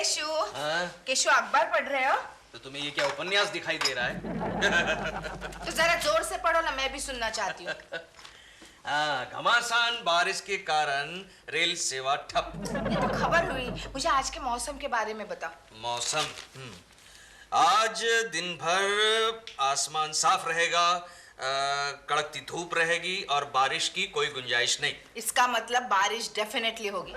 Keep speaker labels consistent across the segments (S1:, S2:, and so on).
S1: Cashew. Cashew, अखबार पढ़ रहे हो?
S2: तो तुम्हें ये क्या उपन्यास दिखाई दे रहा है?
S1: तो जरा जोर से पढ़ो ना, मैं भी सुनना चाहती हूँ।
S2: घमासान बारिश के कारण रेल सेवा ठप।
S1: ये तो खबर हुई, मुझे आज के मौसम के बारे में बताओ।
S2: मौसम? आज दिन भर आसमान साफ रहेगा, कड़कती धूप रहेगी और बारिश की कोई गुंजाइश नहीं।
S1: इसका मतलब बारिश डेफिनेटली होगी।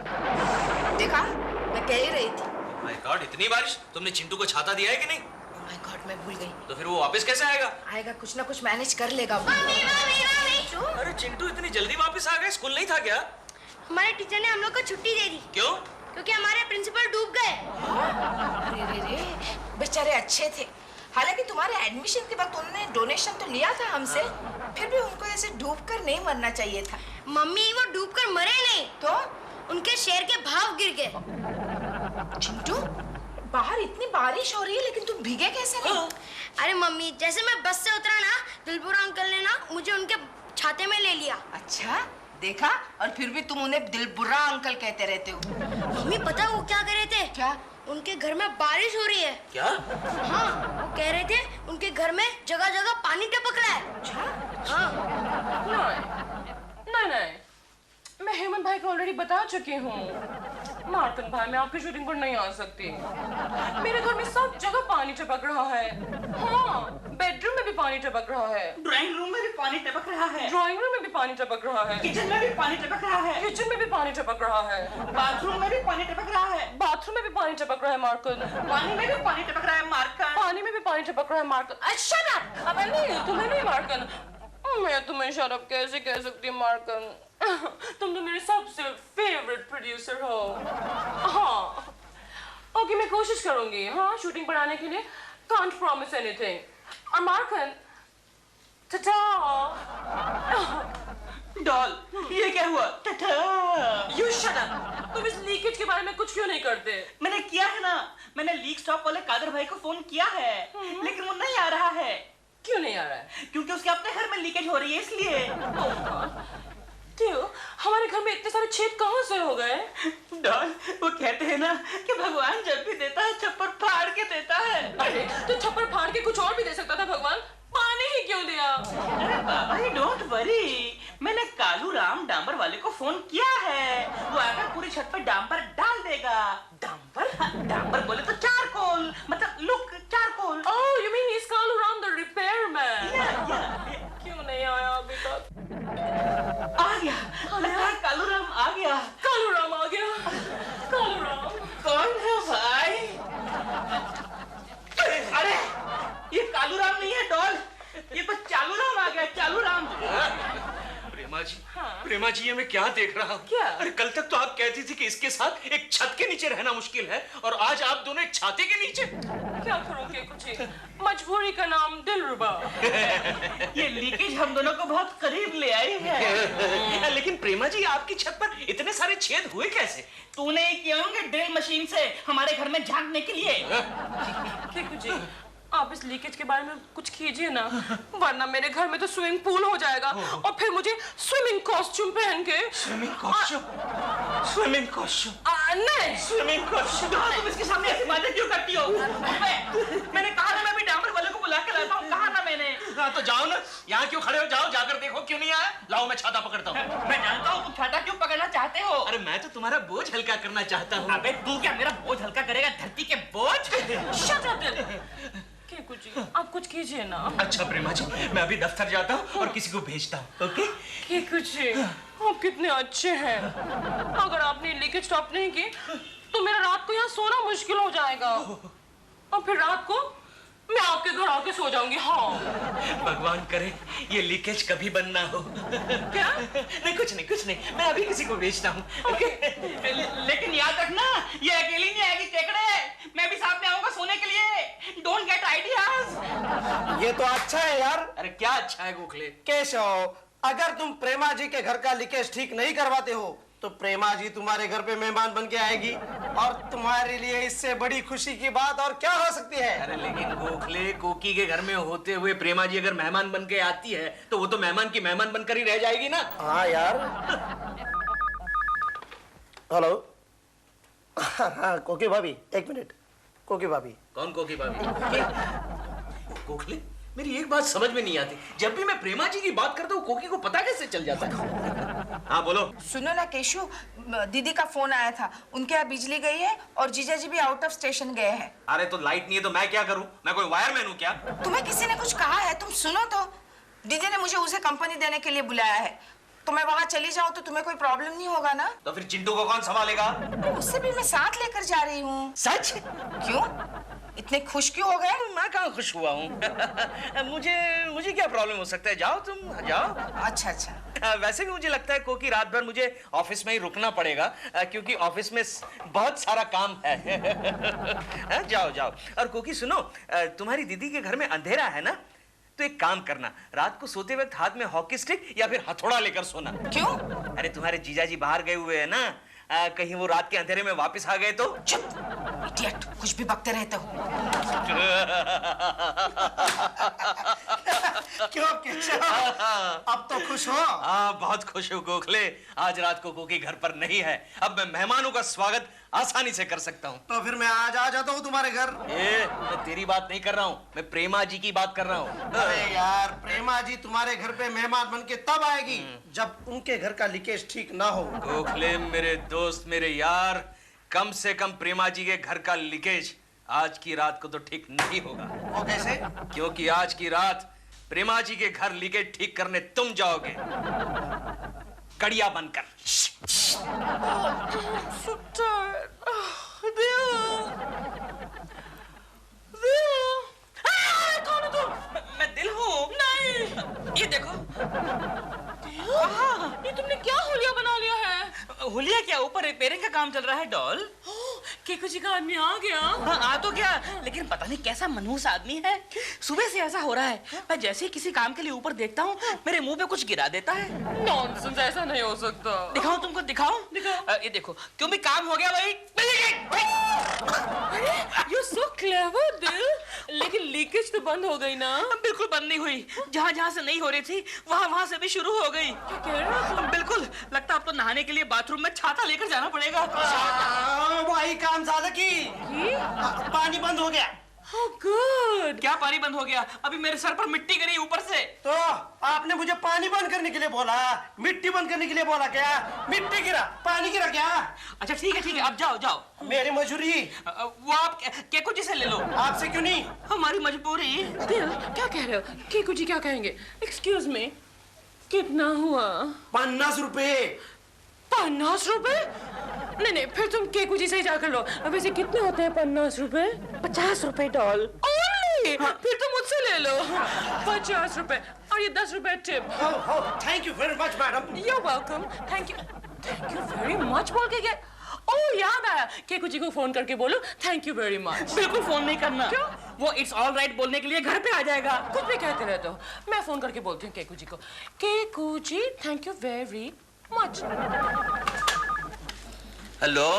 S1: देखा, मैं कह ही रही थी।
S2: माय गॉड, इतनी बारिश! तुमने चिंटू को छाता दिया है कि नहीं?
S1: माय गॉड, मैं भूल गई।
S2: तो फिर वो वापस कैसे आएगा?
S1: आएगा, कुछ ना कुछ मैनेज कर लेगा।
S2: अरे चिंटू इतनी जल्दी वापस आ गए? स्कूल नहीं था क्या?
S3: हमारे टीचर ने हम लोग को छुट्टी दे दी।
S2: क्यों?
S3: क्योंकि हमारे प्रिंसिपल डूब गए।
S1: अरे रे, बेचारे अच्छे थे। हालांकि तुम्हारे एडमिशन के वक्त उन्होंने डोनेशन तो लिया था हमसे, फिर भी उनको ऐसे डूबकर नहीं मरना चाहिए था।
S3: मम्मी, वो डूबकर मरे नहीं,
S1: तो
S3: उनके शेयर के भाव गिर गए।
S1: चिंटू, बाहर इतनी बारिश हो रही है लेकिन तुम भीगे कैसे नहीं?
S3: अरे मम्मी, जैसे मैं बस से उतरा ना, दिलपुरा अंकल ने ना मुझे उनके छाते में ले लिया।
S1: अच्छा, देखा, और फिर भी तुम उन्हें दिलबुरा अंकल कहते रहते हो।
S3: मम्मी, पता है वो क्या कह रहे थे?
S1: क्या?
S3: उनके घर में बारिश हो रही है।
S2: क्या?
S3: हाँ, वो कह रहे थे उनके घर में जगह जगह पानी टपक रहा है।
S1: अच्छा?
S3: हाँ।
S4: नहीं, मैं हेमंत भाई को ऑलरेडी बता चुकी हूँ। मार्तन भाई, मैं आपकी शूटिंग पर नहीं आ सकती। मेरे घर में सब जगह पानी टपक रहा है। हाँ, बेडरूम में भी पानी टपक रहा है,
S5: ड्राइंग रूम में भी पानी टपक रहा है,
S4: ड्राइंग रूम में भी पानी टपक रहा है,
S5: किचन में भी पानी टपक रहा है,
S4: किचन में भी पानी टपक रहा है,
S5: बाथरूम में भी पानी टपक रहा है,
S4: बाथरूम में भी पानी टपक रहा है मार्कन,
S5: पानी में भी पानी टपक रहा है मार्कन,
S4: पानी में भी पानी टपक रहा है मार्कन। Shut up! अबे नहीं, तुम्हें नहीं मार्कन। मैं तुम्हें शट अप कैसे कह सकती हूँ मार्कन? तुम तो मेरे सबसे फेवरेट प्रोड्यूसर हो। हाँ, ओके, मैं कोशिश करूंगी। हाँ, शूटिंग पर आने के लिए। Can't promise anything. और मार्कन, टाटा।
S5: डॉल, ये क्या हुआ? टाटा।
S4: You shut up! तुम इस लीकेज के बारे में कुछ क्यों नहीं करते?
S5: मैंने किया है ना, मैंने लीक स्टॉप वाले कादर भाई को फोन किया है, लेकिन वो नहीं आ रहा है।
S4: क्यों नहीं आ रहा है?
S5: क्योंकि उसके अपने घर में लीकेज हो रही है, इसलिए।
S4: क्यों? हमारे घर में इतने सारे छेद कहाँ से हो गए?
S5: डॉल, वो कहते हैं ना कि भगवान जब भी देता है छप्पर फाड़ के देता है।
S4: अरे तो छप्पर फाड़ के कुछ और भी दे सकता था भगवान, पानी ही क्यों दिया?
S5: अरे बाबा, डोंट वरी, मैंने कालू राम डांबर वाले को फोन किया है, वो आकर पूरी छत पर डांबर डाल देगा। डांबर? डांबर बोले तो चारकोल, मतलब look charcoal.
S4: Oh, you mean he's Kalu Ram the repairman?
S5: या।
S4: क्यों नहीं आया अभी तक?
S5: आ गया, लगता है कालू राम आ गया।
S4: कालू राम आ गया। कालू राम
S5: कौन है भाई? अरे, ये कालू राम नहीं है डॉल, ये तो चालू राम आ गया, चालू राम।
S2: प्रेमा जी, प्रेमा जी, ये मैं क्या देख रहा हूँ?
S4: क्या?
S2: अरे कल तक तो आप कहती थी कि इसके साथ एक छत के नीचे रहना मुश्किल है, और आज आप दोनों एक छाते के नीचे।
S4: क्या करोगे? कुछ मजबूरी का नाम दिलरुबा।
S5: ये लीकेज हम दोनों को बहुत करीब ले आई है।
S2: लेकिन प्रेमा जी, आपकी छत पर इतने सारे छेद हुए कैसे?
S5: तूने ही किया होंगे ड्रिल मशीन से हमारे घर में झांकने के लिए।
S4: जी, आप इस लीकेज के बारे में कुछ कीजिए ना, वरना मेरे घर में तो स्विमिंग पूल हो जाएगा और फिर मुझे स्विमिंग कॉस्ट्यूम पहन के।
S2: Swimming costume? Swimming costume?
S4: नहीं,
S5: स्विमिंग कॉस्ट्यूम? तुम इसके सामने ऐसी बातें क्यों करती हो? मैंने कहा ना, मैं भी डांबर वाले को बुला के लाता हूँ, कहा ना मैंने।
S2: हाँ तो जाओ ना, यहाँ क्यों खड़े हो? जाओ, जाकर देखो क्यों नहीं आया। लाओ, मैं छाता पकड़ता हूँ।
S5: मैं जानता हूँ तुम छाता क्यों पकड़ना चाहते हो।
S2: अरे मैं तो तुम्हारा बोझ हल्का करना चाहता हूँ।
S5: अबे तू क्या मेरा बोझ हल्का करेगा, धरती के बोझ?
S4: Shut up! जी, आप कुछ कीजिए ना।
S2: अच्छा प्रेमा जी, मैं अभी दफ्तर जाता हूँ और किसी को भेजता हूँ। ओके?
S4: जी, आप कितने अच्छे हैं। अगर आपने लीकेज स्टॉप नहीं की तो मेरा रात को यहाँ सोना मुश्किल हो जाएगा, और फिर रात को मैं आपके घर आके सो जाऊंगी। हाँ,
S2: भगवान करे ये लीकेज कभी बंद ना हो।
S4: क्या?
S2: नहीं, कुछ नहीं, मैं अभी किसी को भेजता हूँ।
S5: लेकिन याद रखना, ये अकेली नहीं आएगी टेकड़े, मैं भी साथ में आऊंगा सोने के लिए। Don't get ideas.
S6: ये तो अच्छा है यार।
S2: अरे क्या अच्छा है गोखले?
S6: केशव, अगर तुम प्रेमा जी के घर का लीकेज ठीक नहीं करवाते हो तो प्रेमा जी तुम्हारे घर पे मेहमान बन के आएगी, और तुम्हारे लिए इससे बड़ी खुशी की बात और क्या हो सकती है।
S2: अरे लेकिन गोखले, कोकी के घर में होते हुए प्रेमा जी अगर मेहमान बन के आती है तो वो तो मेहमान की मेहमान बनकर ही रह जाएगी ना।
S6: हाँ यार। हेलो, हाँ कोकी भाभी, एक मिनट। कोकी भाभी।
S2: कौन कोकी भाभी? गोखले, मेरी एक बात समझ में नहीं आती, जब भी मैं प्रेमा जी की बात करता हूँ कोकी को पता कैसे चल जाता है? हाँ बोलो।
S1: सुनो ना केशु, दीदी का फोन आया था, उनके यहाँ बिजली गई है और जीजा जी भी आउट ऑफ स्टेशन गए हैं।
S2: अरे तो लाइट नहीं है तो मैं क्या करूँ? मैं कोई वायरमैन हूँ क्या?
S1: तुम्हें किसी ने कुछ कहा है? तुम सुनो तो, दीदी ने मुझे उसे कंपनी देने के लिए बुलाया है, तो मैं वहाँ चली जाऊँ तो तुम्हें कोई प्रॉब्लम नहीं होगा ना?
S2: तो फिर चिंटू को कौन संभालेगा?
S1: उससे भी मैं साथ लेकर जा रही हूँ।
S2: सच?
S1: क्यों, इतने खुश क्यों हो गए?
S2: मैं कहाँ खुश हुआ हूँ। मुझे क्या प्रॉब्लम हो सकता है? जाओ तुम जाओ।
S1: अच्छा अच्छा।
S2: वैसे भी मुझे लगता है कोकी रात भर मुझे ऑफिस में ही रुकना पड़ेगा, क्योंकि ऑफिस में बहुत सारा काम है। जाओ जाओ। और कोकी सुनो, तुम्हारी दीदी के घर में अंधेरा है ना, तो एक काम करना, रात को सोते वक्त हाथ में हॉकी स्टिक या फिर हथौड़ा लेकर सोना।
S1: क्यों?
S2: अरे तुम्हारे जीजाजी बाहर गए हुए हैं ना, कहीं वो रात के अंधेरे में वापस आ गए तो?
S1: चुप, इडियट, कुछ भी बकते रहते हो।
S6: क्यों केशव, अब तो खुश हो?
S2: हाँ बहुत खुश हूँ गोखले, आज रात को कोकी घर पर नहीं है, अब मैं मेहमानों का स्वागत आसानी से कर सकता हूँ।
S6: तो फिर मैं आज आ जाता हूँ तुम्हारे घर।
S2: मैं तेरी बात नहीं कर रहा हूँ, मैं प्रेमा जी की बात कर रहा हूँ।
S6: अरे यार, प्रेमा जी तुम्हारे घर पे मेहमान बन के तब आएगी जब उनके घर का लीकेज ठीक ना हो।
S2: गोखले मेरे दोस्त, मेरे यार, कम से कम प्रेमा जी के घर का लीकेज आज की रात को तो ठीक नहीं होगा।
S6: वो कैसे?
S2: क्योंकि आज की रात प्रेमा जी के घर लीकेज ठीक करने तुम जाओगे, कड़िया बनकर।
S5: कौन हो तुम? मैं दिल हूँ। नहीं, ये देखो।
S4: ये तुमने क्या हुलिया बना लिया है?
S5: हुलिया क्या, ऊपर रिपेयरिंग का काम चल रहा है डॉल।
S4: केकू जी का आदमी आ गया।
S5: हाँ आ तो क्या, लेकिन पता नहीं कैसा मनहूस आदमी है, सुबह से ऐसा हो रहा है, मैं जैसे ही किसी काम के लिए ऊपर देखता हूँ मेरे मुंह पे कुछ गिरा देता है।
S4: नॉनसेंस, ऐसा नहीं हो सकता।
S5: दिखाऊं तुमको? दिखाऊं? ये देखो, क्यों भी काम हो गया भाई।
S4: You're so clever, दिल। लेकिन लीकेज तो बंद हो गई ना?
S5: बिल्कुल बंद नहीं हुई, जहाँ जहाँ से नहीं हो रही थी वहाँ से भी शुरू हो गई।
S4: क्या कह रहे हो तुम?
S5: बिल्कुल, लगता है अब तो नहाने के लिए बाथरूम में छाता लेकर जाना पड़ेगा।
S6: वही काम ज्यादा की, पानी बंद हो गया।
S4: How good।
S5: क्या पानी बंद हो गया? अभी मेरे सर पर मिट्टी गिरी ऊपर से।
S6: तो आपने मुझे पानी बंद करने के लिए बोला, मिट्टी बंद करने के लिए बोला क्या? मिट्टी गिरा, पानी गिरा क्या?
S5: अच्छा ठीक है, अब जाओ जाओ।
S6: मेरी मजबूरी।
S5: वो आप केकू जी से ले लो।
S6: आपसे क्यों नहीं?
S5: हमारी मजबूरी।
S4: दिल, क्या कह रहे हो? केकू जी क्या कहेंगे? Excuse me, कितना हुआ?
S6: 50 रुपए।
S4: 50 रुपए? नहीं, फिर तुम केकू जी से ही जाकर लो। अब वैसे कितने होते हैं 50 रुपए?
S5: 50 रुपए डॉल।
S4: Only? फिर तुम मुझसे ले लो। 50 रुपए और ये 10 रुपए tip.
S6: Thank you very much madam.
S4: You're welcome. Thank you very much बोल के गए। ओह याद आया, केकू जी को फोन करके बोलो थैंक यू वेरी मच।
S5: बिल्कुल फोन नहीं करना।
S4: क्यों?
S5: वो इट्स ऑल राइट बोलने के लिए घर पे आ जाएगा।
S4: कुछ भी कहते रहते हो। मैं फोन करके बोलती हूँ केकू जी को, Keku ji thank you very much.
S2: Hello.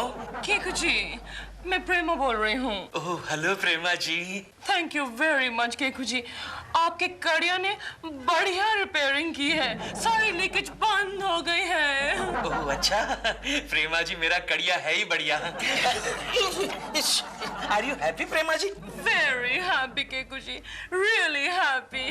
S4: Keku ji, मैं प्रेमा बोल रही हूँ।
S2: Oh hello Prema ji.
S4: Thank you very much Keku ji, आपके कड़िया ने बढ़िया रिपेयरिंग की है, सारी लीकेज बंद हो गई है।
S2: ओह अच्छा, प्रेमा जी मेरा कड़िया है ही बढ़िया। Are you happy Prema ji?
S4: Very happy Keku ji, really happy.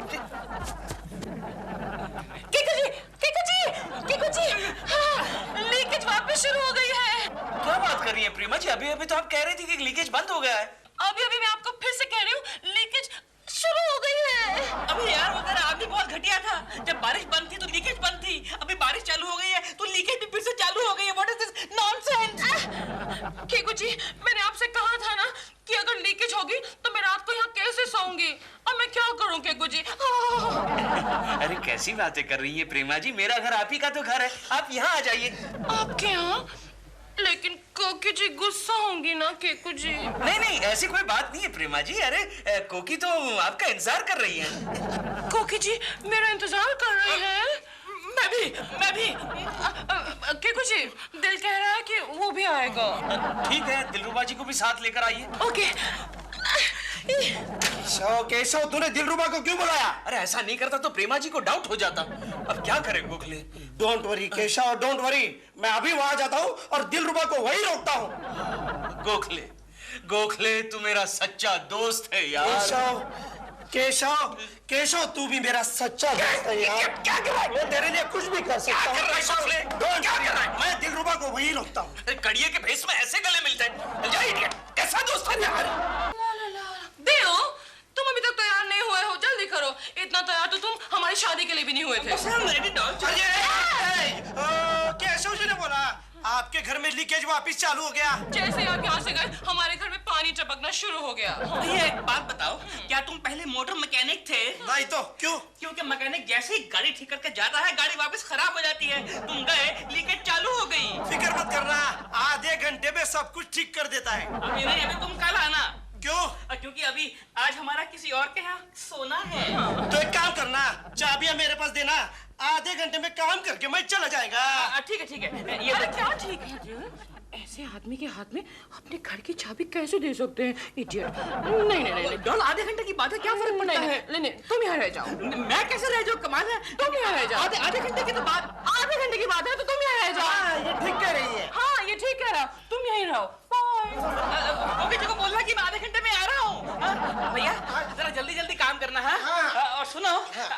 S4: Keku ji, Keku ji, Keku ji, हाँ, लीकेज वापस शुरू हो गई है।
S2: क्या बात कर रही है प्रेमा जी? अभी अभी तो आप कह रही थी कि लीकेज बंद हो गया है।
S4: अभी अभी मैं आपको फिर से कह रही हूँ, लीकेज शुरू हो गई है।
S5: अबे यार वो तेरा आदमी बहुत घटिया था, जब बारिश बंद थी तो लीकेज बंद थी, अभी बारिश चालू हो गई है तो लीकेज भी फिर से चालू हो गई है। What is this nonsense?
S4: Keku ji, मैंने आपसे कहा था ना कि अगर लीकेज होगी तो मैं रात को यहाँ कैसे सोऊंगी। अब मैं क्या करूँ केकू जी?
S2: अरे कैसी बातें कर रही है प्रेमा जी, मेरा घर आप ही का तो घर है, आप यहाँ आ जाइए।
S4: आपके यहाँ? लेकिन कोकी जी गुस्सा होंगी ना केकू जी।
S2: नहीं नहीं, ऐसी कोई बात नहीं है प्रेमा जी। अरे कोकी तो आपका इंतजार कर रही है।
S4: कोकी जी मेरा इंतजार कर रही है।
S5: मैं भी
S4: केकू जी, दिल कह रहा है कि वो भी आएगा।
S2: ठीक है, दिलरुबा जी को भी साथ लेकर आइए।
S4: ओके।
S6: केशव केशव, तूने दिलरुबा को क्यों बुलाया?
S2: अरे ऐसा नहीं करता तो प्रेमा जी को डाउट हो जाता। अब क्या करें Gokhale?
S6: Don't worry Keshav, don't worry, मैं अभी वहां जाता हूँ और दिलरुबा को वही रोकता हूँ।
S2: गोखले, गोखले तू मेरा सच्चा दोस्त है यार।
S6: केशव केशव केशव, तू भी मेरा सच्चा दोस्त है यार।
S2: क्या कर रहा है?
S6: मैं तेरे लिए कुछ भी कर सकता हूँ।
S2: क्या कर रहा है?
S6: मैं दिलरुबा को वही रोकता हूँ।
S2: अरे कड़िए के भेस में ऐसे गले मिलते हैं? जा इडियट, कैसा दोस्त है यार?
S4: दिल, तुम अभी तक तैयार नहीं हुए हो, जल्दी करो। इतना तैयार तो तुम हमारी शादी के लिए भी नहीं हुए थे।
S6: केशव जी ने बोला आपके घर में लीकेज वापिस चालू हो गया।
S4: जैसे आप यहाँ से गए हमारे घर में पानी टपकना शुरू हो गया।
S5: भैया एक बात बताओ, क्या तुम पहले मोटर मैकेनिक थे?
S6: नहीं तो क्यों?
S5: क्योंकि मैकेनिक जैसे ही गाड़ी ठीक करके जाता है गाड़ी वापस खराब हो जाती है। तुम गए, लीकेज चालू हो गई।
S6: फिक्र मत करना, आधे घंटे में सब कुछ ठीक कर देता है।
S5: अभी नहीं, अभी तुम कल आना।
S6: क्यों?
S5: क्योंकि अभी आज हमारा किसी और के यहाँ सोना है।
S6: तो एक काम करना, चाबियां मेरे पास देना, आधे घंटे में काम करके मैं चला जाएगा।
S5: ठीक है ठीक है। ये
S4: अरे क्या ठीक है दिल? ऐसे आदमी के हाथ में अपने घर की चाबी कैसे दे सकते हैं? इडियट। नहीं नहीं नहीं,
S5: डॉल आधे घंटे की बात है, क्या फर्क पड़ता है?
S4: नहीं नहीं, तुम यहाँ रह जाओ।
S5: मैं कैसे रह जाऊँ? कमाल है,
S4: तुम यहाँ रह जाओ।
S5: आधे घंटे की तो बात।
S4: आधे घंटे की बात है तो तुम यहाँ रह जाओ।
S6: ये ठीक कह रही है।
S4: हाँ ये ठीक कह रहा, तुम यहीं रहो। बाय।
S5: ओके, को बोलना कि मैं आधे घंटे में आ रहा हूँ। भैया जरा जल्दी जल्दी काम करना है। और सुनो,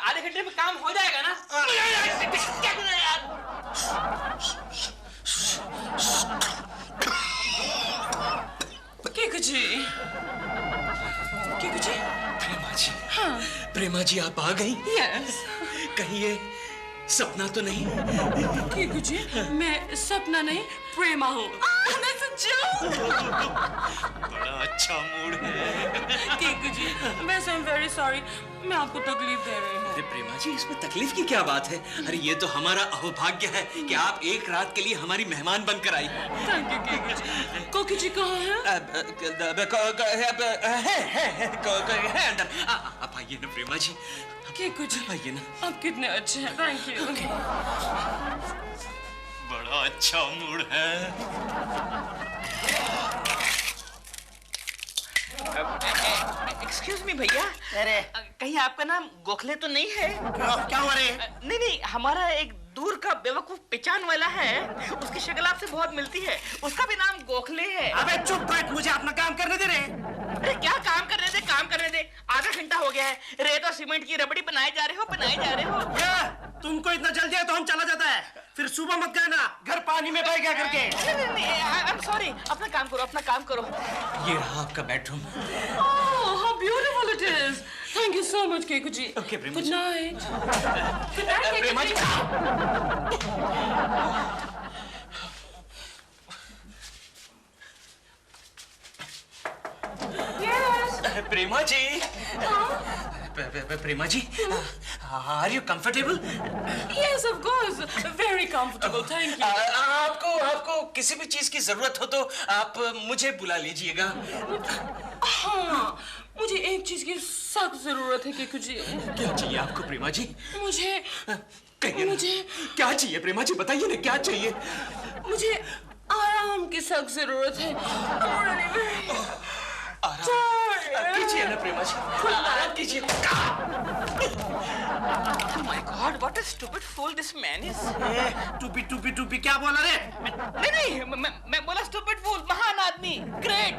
S5: आधे घंटे में काम हो जाएगा ना? क्या कर रहे हैं यार?
S4: केकू जी, केकू जी।
S2: प्रेमा जी,
S4: हाँ।
S2: प्रेमा जी आप आ गई?
S4: यस।
S2: कहीं ये सपना तो नहीं?
S4: केकू जी, मैं सपना नहीं प्रेमा हूँ। That's a joke.
S2: बड़ा अच्छा मूड है।
S4: केकू जी, वैसे I'm very sorry, मैं आपको तकलीफ दे रही हूँ।
S2: अरे प्रेमा जी, इसमें तकलीफ की क्या बात है? अरे ये तो हमारा अहोभाग्य है कि आप एक रात के लिए हमारी मेहमान बनकर आई।
S4: थैंक यू केकू जी। कोकी जी कहाँ है?
S2: है अंदर। आप आइए ना प्रेमा जी,
S4: केकू जी,
S2: आइए ना।
S4: आप कितने अच्छे हैं। Thank you.
S2: बड़ा अच्छा मूड है।
S5: एक्सक्यूज मी भैया,
S6: अरे
S5: कहीं आपका नाम गोखले तो नहीं है?
S6: क्या हो रहे?
S5: नहीं नहीं, हमारा एक दूर का बेवकूफ पहचान वाला है, उसकी शक्ल आपसे बहुत मिलती है, उसका भी नाम गोखले है।
S6: अबे चुप बैठ, मुझे अपना काम करने दे रहे।
S5: अरे क्या काम करने दे, काम करने दे। आधा घंटा हो गया है, रेत और सीमेंट की रबड़ी बनाए जा रहे हो।
S6: क्या तुमको इतना जल्दी है तो हम चला जाता है, फिर सुबह मत कहना घर पानी में बह गया करके।
S5: नहीं, आई एम सॉरी, अपना काम करो।
S2: ये रहा आपका bedroom.
S4: Oh, how beautiful it is. Thank you so much, Keiko ji.
S2: Okay, Prema
S4: Good
S2: ji.
S4: night. Good night, Keiko
S2: Prema
S4: ji.
S2: जी।
S4: Yes.
S2: Prema ji, Prema ji, are you comfortable?
S4: Yes, of course. Very comfortable. Thank you.
S2: आपको किसी भी चीज की जरूरत हो तो आप मुझे बुला लीजिएगा।
S4: हाँ, मुझे एक चीज की सख्त जरूरत है, केकू जी।
S2: क्या चाहिए आपको प्रेमा जी?
S4: मुझे
S2: कहिए ना।
S4: मुझे
S2: क्या चाहिए प्रेमा जी, बताइए ना क्या चाहिए?
S4: मुझे आराम की सख्त जरूरत है। I'm really very tired.
S2: कीजिए ना प्रेमा जी, आराम कीजिए।
S5: Oh my God, what a stupid fool this man is.
S6: टूपी क्या बोला रे?
S5: नहीं, मैं बोला stupid fool, महान आदमी, great,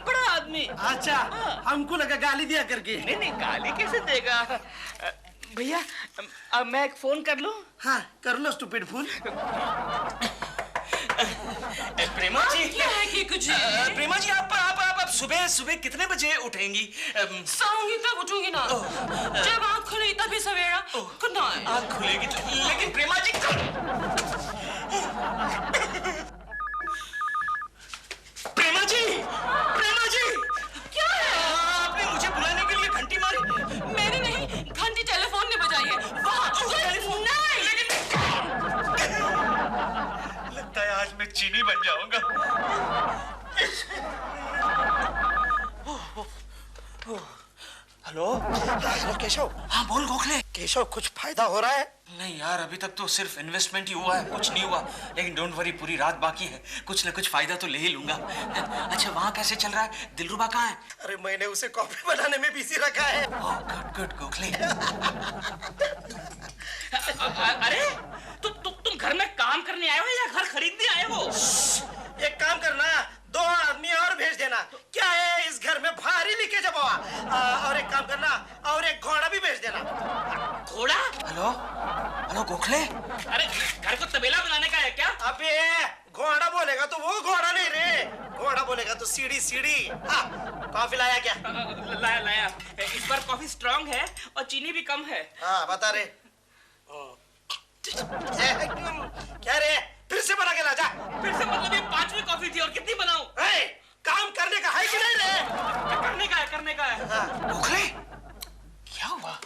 S5: बड़ा आदमी।
S6: अच्छा, हमको लगा गाली दिया करके।
S5: नहीं, गाली कैसे देगा? भैया, अब मैं एक फोन कर लूं?
S6: हाँ कर लो स्टूपिड फूल।
S2: प्रेमा जी,
S4: क्या है केकू जी?
S2: प्रेमा जी आप सुबह कितने बजे उठेंगी?
S4: सोऊंगी तब उठूंगी ना। जब आँख खुली तभी सवेरा। Good night.
S2: आँख खुलेगी तो, लेकिन प्रेमा जी प्रेमा जी
S4: क्या है?
S2: आपने मुझे बुलाने के लिए घंटी मारी।
S4: मैंने नहीं, घंटी टेलीफोन ने बजाई है। वहाँ नहीं।
S2: लगता है आज मैं चीनी बन जाऊंगा। Hello
S6: hello Keshav.
S2: हाँ बोल गोखले।
S6: केशव, कुछ फायदा हो रहा है?
S2: नहीं यार, अभी तक तो सिर्फ इन्वेस्टमेंट ही हुआ है, कुछ नहीं हुआ। लेकिन डोंट वरी, पूरी रात बाकी है, कुछ ना कुछ फायदा तो ले ही लूंगा। अच्छा, वहाँ कैसे चल रहा है? दिलरुबा कहाँ है?
S6: अरे मैंने उसे कॉफी बनाने में बिजी रखा है।
S2: Oh good good Gokhale.
S5: अरे तुम घर में काम करने आए हो या घर खरीदने आए हो?
S6: एक काम करना, 2 आदमी और भेज देना। क्या है, इस घर में भारी लीकेज है बाबा। और एक काम करना, और एक घोड़ा भी भेज देना।
S5: घोड़ा?
S2: Hello hello Gokhale.
S5: अरे घर को तबेला बनाने का है क्या?
S6: अबे घोड़ा बोलेगा तो वो घोड़ा नहीं रे, घोड़ा बोलेगा तो सीढ़ी सीढ़ी। हाँ, कॉफी लाया क्या?
S5: लाया। इस बार कॉफी स्ट्रांग है और चीनी भी कम है।
S6: हाँ बता रे। क्या रे, फिर से बना के ला जा।
S5: फिर से मतलब ये 5वीं कॉफी थी और कितनी बनाऊं?
S6: काम करने का है कि नहीं रे?
S5: करने का है।
S2: गोखले क्या हुआ?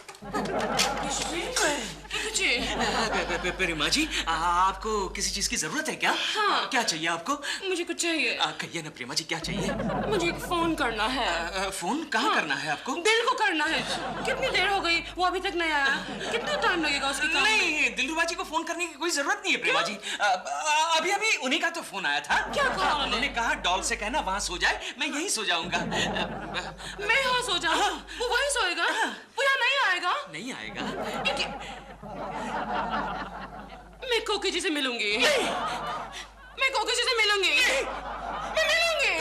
S2: प्रेमा जी, आपको किसी चीज की जरूरत है क्या?
S4: हाँ।
S2: क्या चाहिए आपको?
S4: मुझे कुछ चाहिए।
S2: कहिए ना प्रेमा जी, क्या चाहिए?
S4: मुझे एक फोन करना है।
S2: फोन कहाँ करना है आपको?
S4: दिल को करना है। कितनी देर हो गई, वो अभी तक नहीं आया। कितना टाइम लगेगा उसके काम में?
S2: नहीं, दिलरुबा जी को फोन करने की कोई जरूरत नहीं है प्रेमा जी। अभी अभी उन्हीं का तो फोन आया था।
S4: क्या कहा
S2: उन्होंने? कहा डॉल से कहना वहाँ सो जाए, मैं यहीं सो जाऊंगा।
S4: मैं यहाँ सो जाऊँ? वो वहीं सोएगा? वो यहाँ नहीं आएगा?
S2: नहीं आएगा।
S4: मैं कोकी जी से मिलूंगी। मैं कोकी जी से मिलूंगी। मैं मिलूंगी।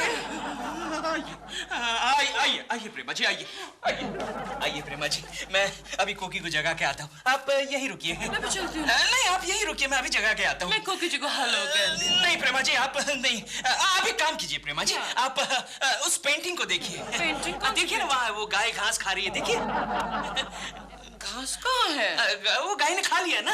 S2: आइए प्रेमा जी, आइए प्रेमा जी, मैं अभी कोकी को जगा के आता हूँ, आप यहीं रुकिए।
S4: मैं भी चलती हूँ।
S2: नहीं, आप यहीं रुकिए, मैं अभी जगा के आता हूँ।
S4: मैं कोकी जी को हेलो कहती हूँ।
S2: नहीं प्रेमा जी, आप नहीं, आप एक काम कीजिए प्रेमा जी, आप उस पेंटिंग को देखिए।
S4: पेंटिंग?
S2: देखिए ना, वहाँ वो गाय घास खा रही है, देखिए।
S4: घास कहाँ है?
S2: वो गाय ने खा लिया ना।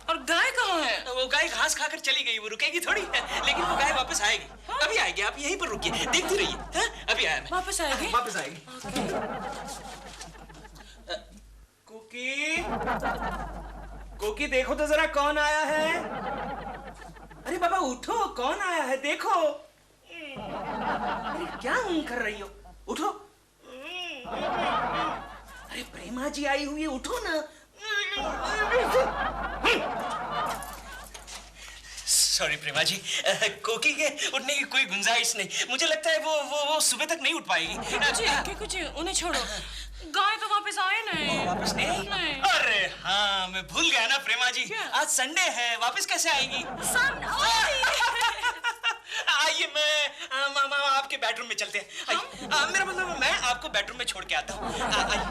S4: और गाय कहाँ है?
S2: वो गाय घास खाकर चली गई, वो रुकेगी थोड़ी, लेकिन वो गाय वापस आएगी। अभी आएगी, आप यहीं पर रुकिए, देखती रहिए। हाँ? अभी आया मैं।
S4: वापस आएगी?
S2: वापस आएगी। कोकी, कोकी देखो तो जरा कौन आया है। अरे बाबा उठो, कौन आया है देखो। अरे क्या कर रही हो, उठो। अरे प्रेमा जी आई हुई है, उठो ना। सॉरी प्रेमा जी, कोकी के उठने की कोई गुंजाइश नहीं। मुझे लगता है वो सुबह तक नहीं उठ पाएगी।
S4: कुछ उन्हें छोड़ो। गाय तो वापस आए नहीं।
S2: वापस नहीं आई?
S4: नहीं।
S2: अरे हाँ, मैं भूल गया ना प्रेमा जी।
S4: क्या?
S2: आज संडे है, वापस कैसे आएगी? आइए, मैं मामा आपके बेडरूम में चलते हैं। आइए, मेरा मतलब मैं आपको बेडरूम में छोड़ के आता हूँ। आइए।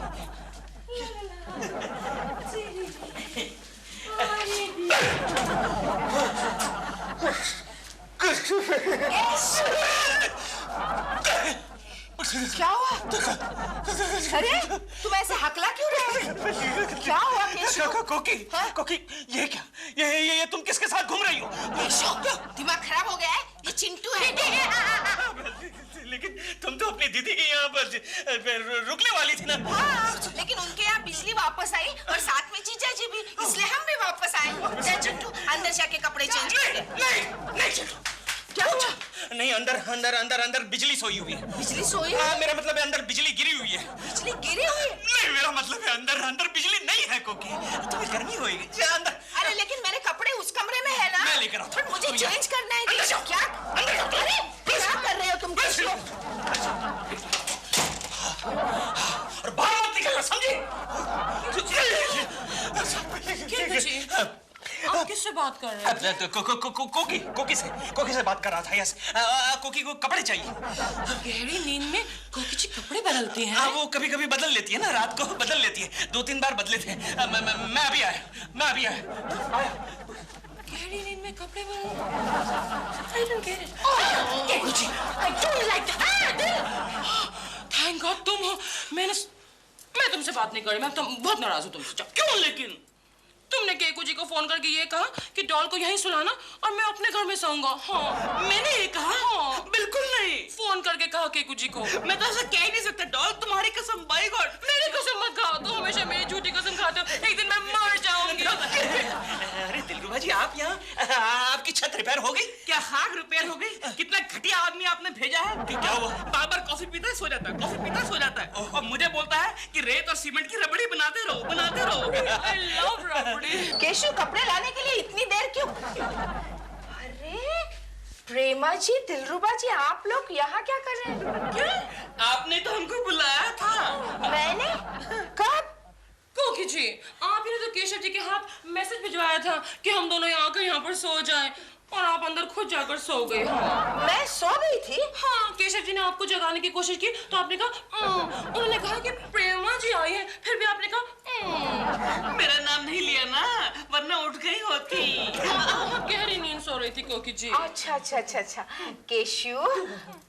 S1: क्या हुआ? अरे तुम ऐसे हकला क्यों रहे हो? क्या हुआ केशव?
S2: कोकी,
S1: हाँ?
S2: कोकी, ये क्या? ये तुम किसके साथ घूम रही हो?
S1: केशव, दिमाग खराब हो गया है? ये चिंटू है।
S2: लेकिन तुम तो अपनी दीदी के यहाँ पर रुकने वाली थी ना?
S1: हाँ, लेकिन उनके यहाँ बिजली वापस आई और साथ में जीजा जी भी, इसलिए हम भी वापस आए। जा चिंटू, अंदर जाके कपड़े चेंज कर ले।
S2: नहीं चिंटू।
S1: क्या हुआ?
S2: नहीं, अंदर बिजली सोई हुई है।
S1: बिजली सोई है?
S2: हाँ, मेरा मतलब है अंदर बिजली गिरी हुई है।
S1: बिजली गिरी हुई है?
S2: नहीं, मेरा मतलब है अंदर बिजली नहीं है कोकी। तुम्हें गर्मी होएगी, जा अंदर।
S1: अरे लेकिन मेरे कपड़े उस कमरे में है ना?
S2: मैं लेकर आता हूँ।
S1: मुझे चेंज करना है।
S2: अंदर जाओ।
S1: क्या?
S2: अंदर जाओ।
S1: अरे क्या कर रहे हो तुम केशव?
S2: और बाहर मत निकलना, समझी?
S4: आप किससे बात कर रहे हैं?
S2: कोकी से बात कर रहा था। यस, कोकी को कपड़े चाहिए।
S4: गहरी नींद में कोकी जी कपड़े बदलती हैं?
S2: वो कभी बदल लेती है ना, रात को बदल लेती है। 2-3 बार बदले थे। मैं अभी आया।
S4: गहरी नींद में कपड़े I don't get it. कोकी जी, I don't like that. Thank God तुम हो। मैं तुमसे बात नहीं कर रही, मैं बहुत नाराज हूँ तुमसे।
S5: क्यों लेकिन?
S4: तुमने केकू जी को फोन करके ये कहा कि डॉल को यहीं सुलाना और मैं अपने घर में सोऊंगा। हाँ,
S5: मैंने ये कहा?
S4: हाँ।
S5: बिल्कुल नहीं।
S4: फोन करके कहा केकू जी को।
S5: मैं तो ऐसा कह ही नहीं सकता। डॉल, तुम्हारी कसम, बाय गॉड।
S4: मेरी कसम मत खाओ, तुम हमेशा मेरी झूठी कसम खाते हो। एक दिन मैं मर जाऊंगी।
S2: अरे दिलरुबा
S5: जी आप यहाँ आपकी छत रिपेयर हो गई? क्या खाक रिपेयर हो गई? कितना घटिया आदमी आपने भेजा है। क्या हुआ? बार बार कॉफी पीता है सो जाता है, कॉफी पीता है सो जाता है और मुझे बोलता है कि रेत और सीमेंट की रबड़ी बनाते रहो, बनाते रहो।
S4: I love rabri.
S1: केशु कपड़े लाने के लिए इतनी देर क्यों? अरे प्रेमा जी, दिलरुबा जी, आप लोग यहाँ क्या कर रहे हैं?
S5: क्या? आपने तो हमको बुलाया था।
S1: मैंने? कब?
S4: कोकी जी, आप ही ने तो केशव जी के हाथ मैसेज भिजवाया था कि हम दोनों यहाँ आकर यहाँ पर सो जाएं और आप अंदर खुद जाकर सो गए।
S1: मैं सो गई थी?
S4: हाँ, केशव जी ने आपको जगाने की कोशिश की तो आपने कहा उन्होंने कहा कि प्रेमा जी आई है, फिर भी आपने कहा
S5: मेरा नाम नहीं लिया ना, वरना उठ गई होती।
S4: गहरी नींद सो रही थी कोकी जी।
S1: अच्छा अच्छा अच्छा अच्छा। केशु,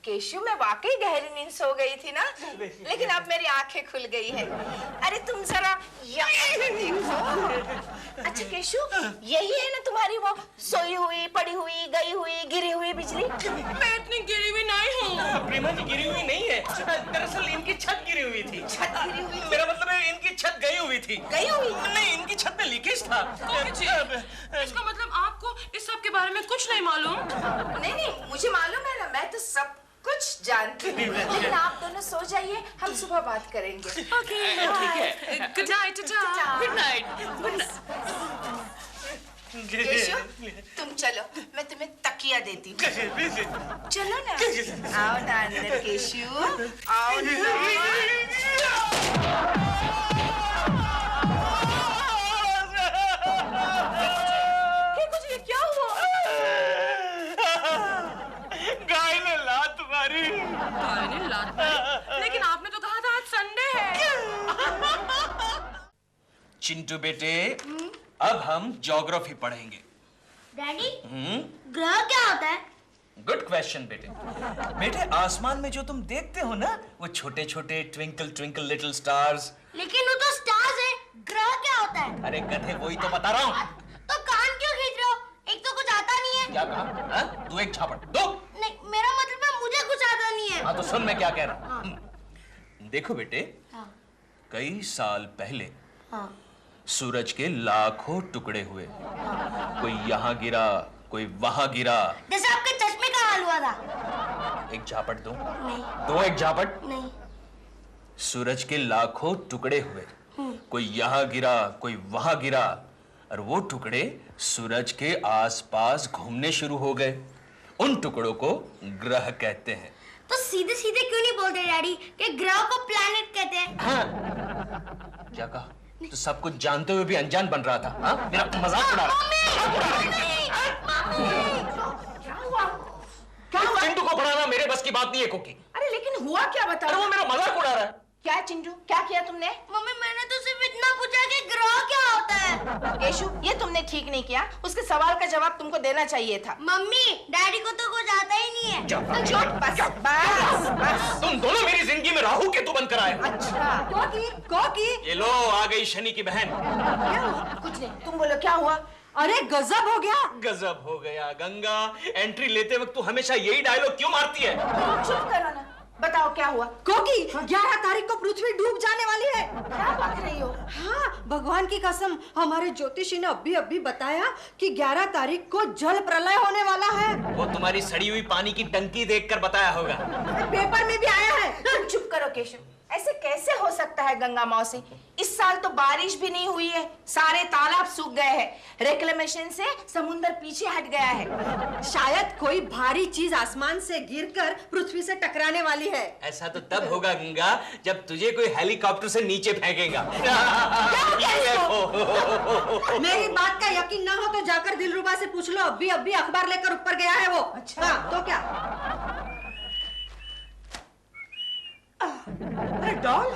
S1: केशु मैं वाकई गहरी नींद सो गई थी ना, लेकिन अब मेरी आंखें खुल गई है। अरे तुम जरा यहाँ देखो। अच्छा केशु, यही है ना तुम्हारी वो सोई हुई, पड़ी हुई, गई हुई, गिरी हुई बिजली?
S4: मैं इतनी गिरी हुई नहीं हूँ।
S2: प्रेमा जी गिरी हुई नहीं है, दरअसल इनकी छत गिरी हुई थी।
S1: छत गिरी हुई?
S2: मेरा मतलब है इनकी छत गई हुई थी।
S1: गई हुई?
S2: नहीं, इनकी छत में लीकेज था।
S4: कोकी जी, इसका मतलब आपको इस सब के बारे में कुछ नहीं मालूम?
S1: नहीं नहीं, मुझे मालूम है ना, मैं तो सब कुछ जानती हूँ। लेकिन आप दोनों सो जाइए, हम सुबह बात करेंगे।
S4: ओके, ठीक है। Good night.
S5: Good night. Good night.
S1: Keshu, तुम चलो, मैं तुम्हें तकिया देती हूँ। चलो ना, आओ ना अंदर केशु, आओ
S4: कुछ क्या हुआ?
S2: गाय ने लात मारी।
S4: गाय ने लात मारी? लेकिन आपने तो कहा था आज संडे है।
S2: चिंटू बेटे, अब हम ज्योग्राफी पढ़ेंगे।
S3: डैडी, ग्रह क्या होता है?
S2: गुड क्वेश्चन बेटे। बेटे, आसमान में जो तुम देखते हो ना, वो छोटे छोटे ट्विंकल ट्विंकल लिटिल स्टार्स।
S3: लेकिन वो तो स्टार्स है, ग्रह क्या होता है?
S2: अरे गधे, वही तो बता रहा हूँ।
S3: तो कान क्यों खींच रहे हो? एक तो कुछ आता नहीं है।
S2: क्या कहा? हाँ? तू एक झापड़ दो।
S3: नहीं, मेरा मतलब है मुझे कुछ आता नहीं है।
S2: हाँ तो सुन मैं क्या कह रहा हूँ। देखो बेटे,
S3: हाँ।
S2: कई साल पहले
S3: हाँ।
S2: सूरज के लाखों टुकड़े हुए। कोई यहाँ गिरा, कोई वहां गिरा।
S3: जैसे आपके चश्मे का हाल हुआ था।
S2: एक झापट दो।
S3: नहीं।
S2: दो एक झापट।
S3: नहीं।
S2: सूरज के लाखों टुकड़े हुए, कोई यहाँ गिरा, कोई वहां गिरा, और वो टुकड़े सूरज के आसपास घूमने शुरू हो गए। उन टुकड़ों को ग्रह कहते हैं।
S3: तो सीधे सीधे क्यों नहीं बोलते डैडी कि ग्रह को प्लैनेट कहते हैं?
S2: हाँ। क्या कहा? तो सब कुछ जानते हुए भी अनजान बन रहा था। हाँ? मेरा मजाक उड़ा रहा
S1: क्या हुआ? क्या हुआ?
S2: चिंटू को पढ़ाना मेरे बस की बात नहीं है कोकी।
S1: अरे लेकिन हुआ क्या,
S2: अरे
S1: बताओ।
S2: वो मेरा मजाक उड़ा रहा है।
S1: क्या चिंटू, क्या किया तुमने?
S3: मम्मी, मैंने तो सिर्फ इतना पूछा कि ग्रह क्या होता है।
S1: केशु, ये तुमने ठीक नहीं किया, उसके सवाल का जवाब तुमको देना चाहिए था।
S3: मम्मी, डैडी को तो कुछ आता ही नहीं है।
S1: चुप, बस बस बस।
S2: तुम दोनों मेरी जिंदगी में राहु केतु बनकर आए हो।
S1: अच्छा,
S7: कॉकी,
S2: ये लो, आ गई शनि की बहन।
S1: क्या हुआ? कुछ नहीं, तुम बोलो क्या हुआ?
S7: अरे गजब हो गया।
S2: गजब हो गया। गंगा, एंट्री लेते वक्त तू हमेशा यही डायलॉग क्यों मारती है?
S1: तुम चुप करो ना, बताओ क्या हुआ?
S7: कॉकी, 11 तारीख को पृथ्वी डूब जाने वाली है।
S1: क्या बात रही हो?
S7: हाँ, भगवान की कसम, हमारे ज्योतिषी ने अभी बताया कि 11 तारीख को जल प्रलय होने वाला है।
S2: वो तुम्हारी सड़ी हुई पानी की टंकी देखकर बताया होगा।
S7: पेपर में भी आया है।
S1: तुम चुप करो केशव, ऐसे कैसे हो सकता है गंगा मौसी? इस साल तो बारिश भी नहीं हुई है, सारे तालाब सूख गए हैं, रिक्लेमेशन से समुद्र पीछे हट गया है।
S7: शायद कोई भारी चीज आसमान से गिरकर पृथ्वी से टकराने वाली है।
S2: ऐसा तो तब होगा गंगा, जब तुझे कोई हेलीकॉप्टर से नीचे फेंकेगा।
S7: मेरी बात का यकीन ना हो तो जाकर दिलरुबा से पूछ लो, अभी अखबार लेकर ऊपर गया है वो।
S1: अच्छा।
S7: हाँ, तो क्या?
S5: अरे डॉल,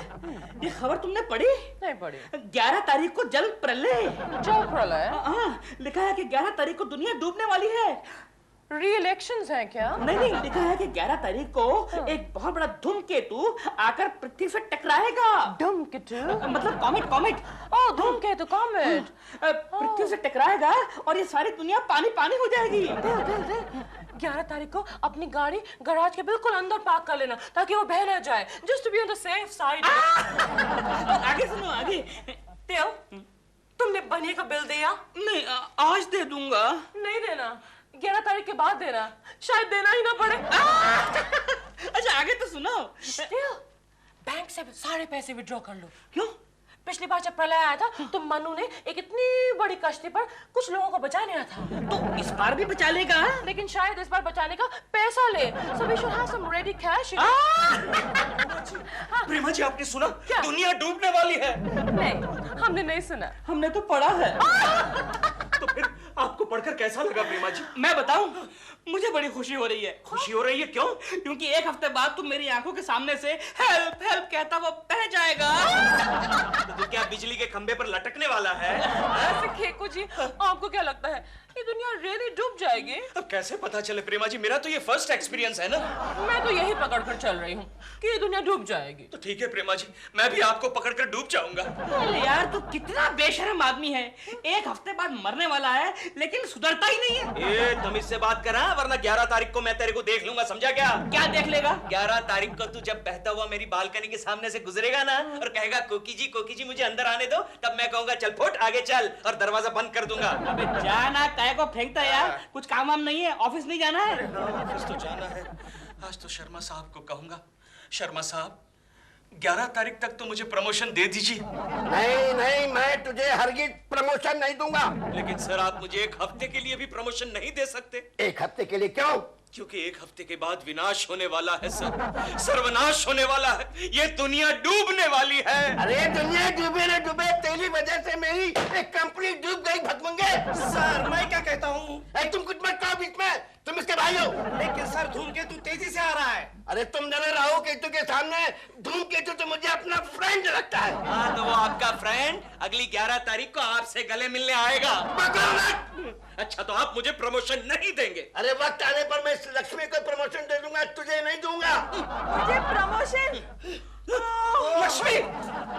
S5: ये खबर तुमने पढ़ी?
S4: नहीं पड़ी।
S5: 11 तारीख को जल प्रलय।
S4: जल प्रलय?
S5: हाँ, लिखा है कि 11 तारीख को दुनिया डूबने वाली है।
S4: री-इलेक्शंस हैं क्या?
S5: नहीं, लिखा है कि 11 तारीख को एक बहुत बड़ा धूमकेतु आकर पृथ्वी से टकराएगा।
S4: धूमकेतु?
S5: मतलब कॉमेट।
S4: ओह, धूमकेतु, कॉमेट।
S5: पृथ्वी से टकराएगा और ये सारी दुनिया पानी पानी हो जाएगी।
S4: 11 तारीख को अपनी गाड़ी गैराज के बिल्कुल अंदर पार्क कर लेना ताकि वो बह ना जाए, just to be on the safe side.
S5: आगे सुनो, आगे।
S4: टेल, तुमने बनिए का बिल दिया?
S5: नहीं, आज दे दूंगा।
S4: नहीं देना, 11 तारीख के बाद देना, शायद देना ही ना पड़े।
S5: अच्छा आगे तो सुनो।
S4: बैंक से सारे पैसे विड्रॉ कर लो।
S5: क्यों?
S4: पिछली बार जब प्रलय आया था तो मनु ने एक इतनी बड़ी कश्ती पर कुछ लोगों को बचाने आया था,
S5: तो इस बार भी बचा लेगा।
S4: लेकिन शायद इस बार बचाने का पैसा ले। So we should have some ready cash.
S2: प्रेमा जी आपने सुना?
S4: क्या?
S2: दुनिया डूबने वाली है।
S4: नहीं, हमने नहीं सुना।
S5: हमने तो पढ़ा है।
S2: तो फिर आपको पढ़कर कैसा लगा प्रेमा जी?
S5: मैं बताऊं, मुझे बड़ी खुशी हो रही है।
S2: खुशी हो रही है? क्यों?
S5: क्योंकि एक हफ्ते बाद तुम मेरी आंखों के सामने से हेल्प हेल्प कहता वो बह जाएगा।
S2: तो क्या बिजली के खंबे पर लटकने वाला है?
S4: ऐसे खेकू जी, आपको क्या लगता है ये दुनिया really डूब जाएगी?
S2: अब कैसे पता चले प्रेमा जी? मेरा तो ये फर्स्ट एक्सपीरियंस है ना।
S4: मैं तो यही पकड़ कर चल रही हूँ कि ये दुनिया डूब जाएगी।
S2: तो ठीक है प्रेमा जी, मैं भी आपको पकड़कर डूब जाऊंगा।
S5: अरे यार तू कितना बेशर्म आदमी है। एक हफ्ते बाद मरने वाला है लेकिन सुधरता ही नहीं है।
S2: ए तुम इससे बात कर रहा, वरना 11 तारीख को मैं तेरे को देख लूंगा, समझा क्या?
S5: क्या देख लेगा?
S2: 11 तारीख को तू जब बहता हुआ मेरी बालकनी के सामने से गुजरेगा ना और कहेगा कोकी जी मुझे अंदर आने दो, तब मैं कहूंगा चल फुट आगे चल और दरवाजा बंद कर दूंगा।
S5: अबे जाना, काय को फेंकता यार। कुछ काम वाम नहीं है? ऑफिस नहीं जाना है?
S2: ऑफिस तो जाना है। आज तो शर्मा साहब को कहूंगा, शर्मा साहब 11 तारीख तक तो मुझे प्रमोशन दे दीजिए।
S8: नहीं, मैं तुझे हरगिज प्रमोशन नहीं दूंगा।
S2: लेकिन सर आप मुझे एक हफ्ते के लिए भी प्रमोशन नहीं दे सकते?
S8: एक हफ्ते के लिए क्यों?
S2: क्योंकि एक हफ्ते के बाद विनाश होने वाला है सर, सर्वनाश होने वाला है, ये दुनिया डूबने वाली है।
S8: अरे दुनिया डूबे न डूबे, तेरी वजह से मेरी एक कंपनी डूब गई भगवंगे।
S6: सर मैं क्या कहता हूँ?
S8: तुम कुछ मत कहो बीच में, तुम इसके भाई हो।
S6: लेकिन सर धूमकेतु तेजी से आ रहा है।
S8: अरे तुम जरा राहु केतु के सामने धूमकेतु तो मुझे अपना फ्रेंड लगता है।
S2: हाँ तो वो आपका फ्रेंड अगली 11 तारीख को आपसे गले मिलने आएगा। अच्छा तो आप मुझे प्रमोशन नहीं देंगे?
S8: अरे वक्त आने पर मैं लक्ष्मी को प्रमोशन दे दूंगा, तुझे नहीं दूंगा।
S1: मुझे प्रमोशन?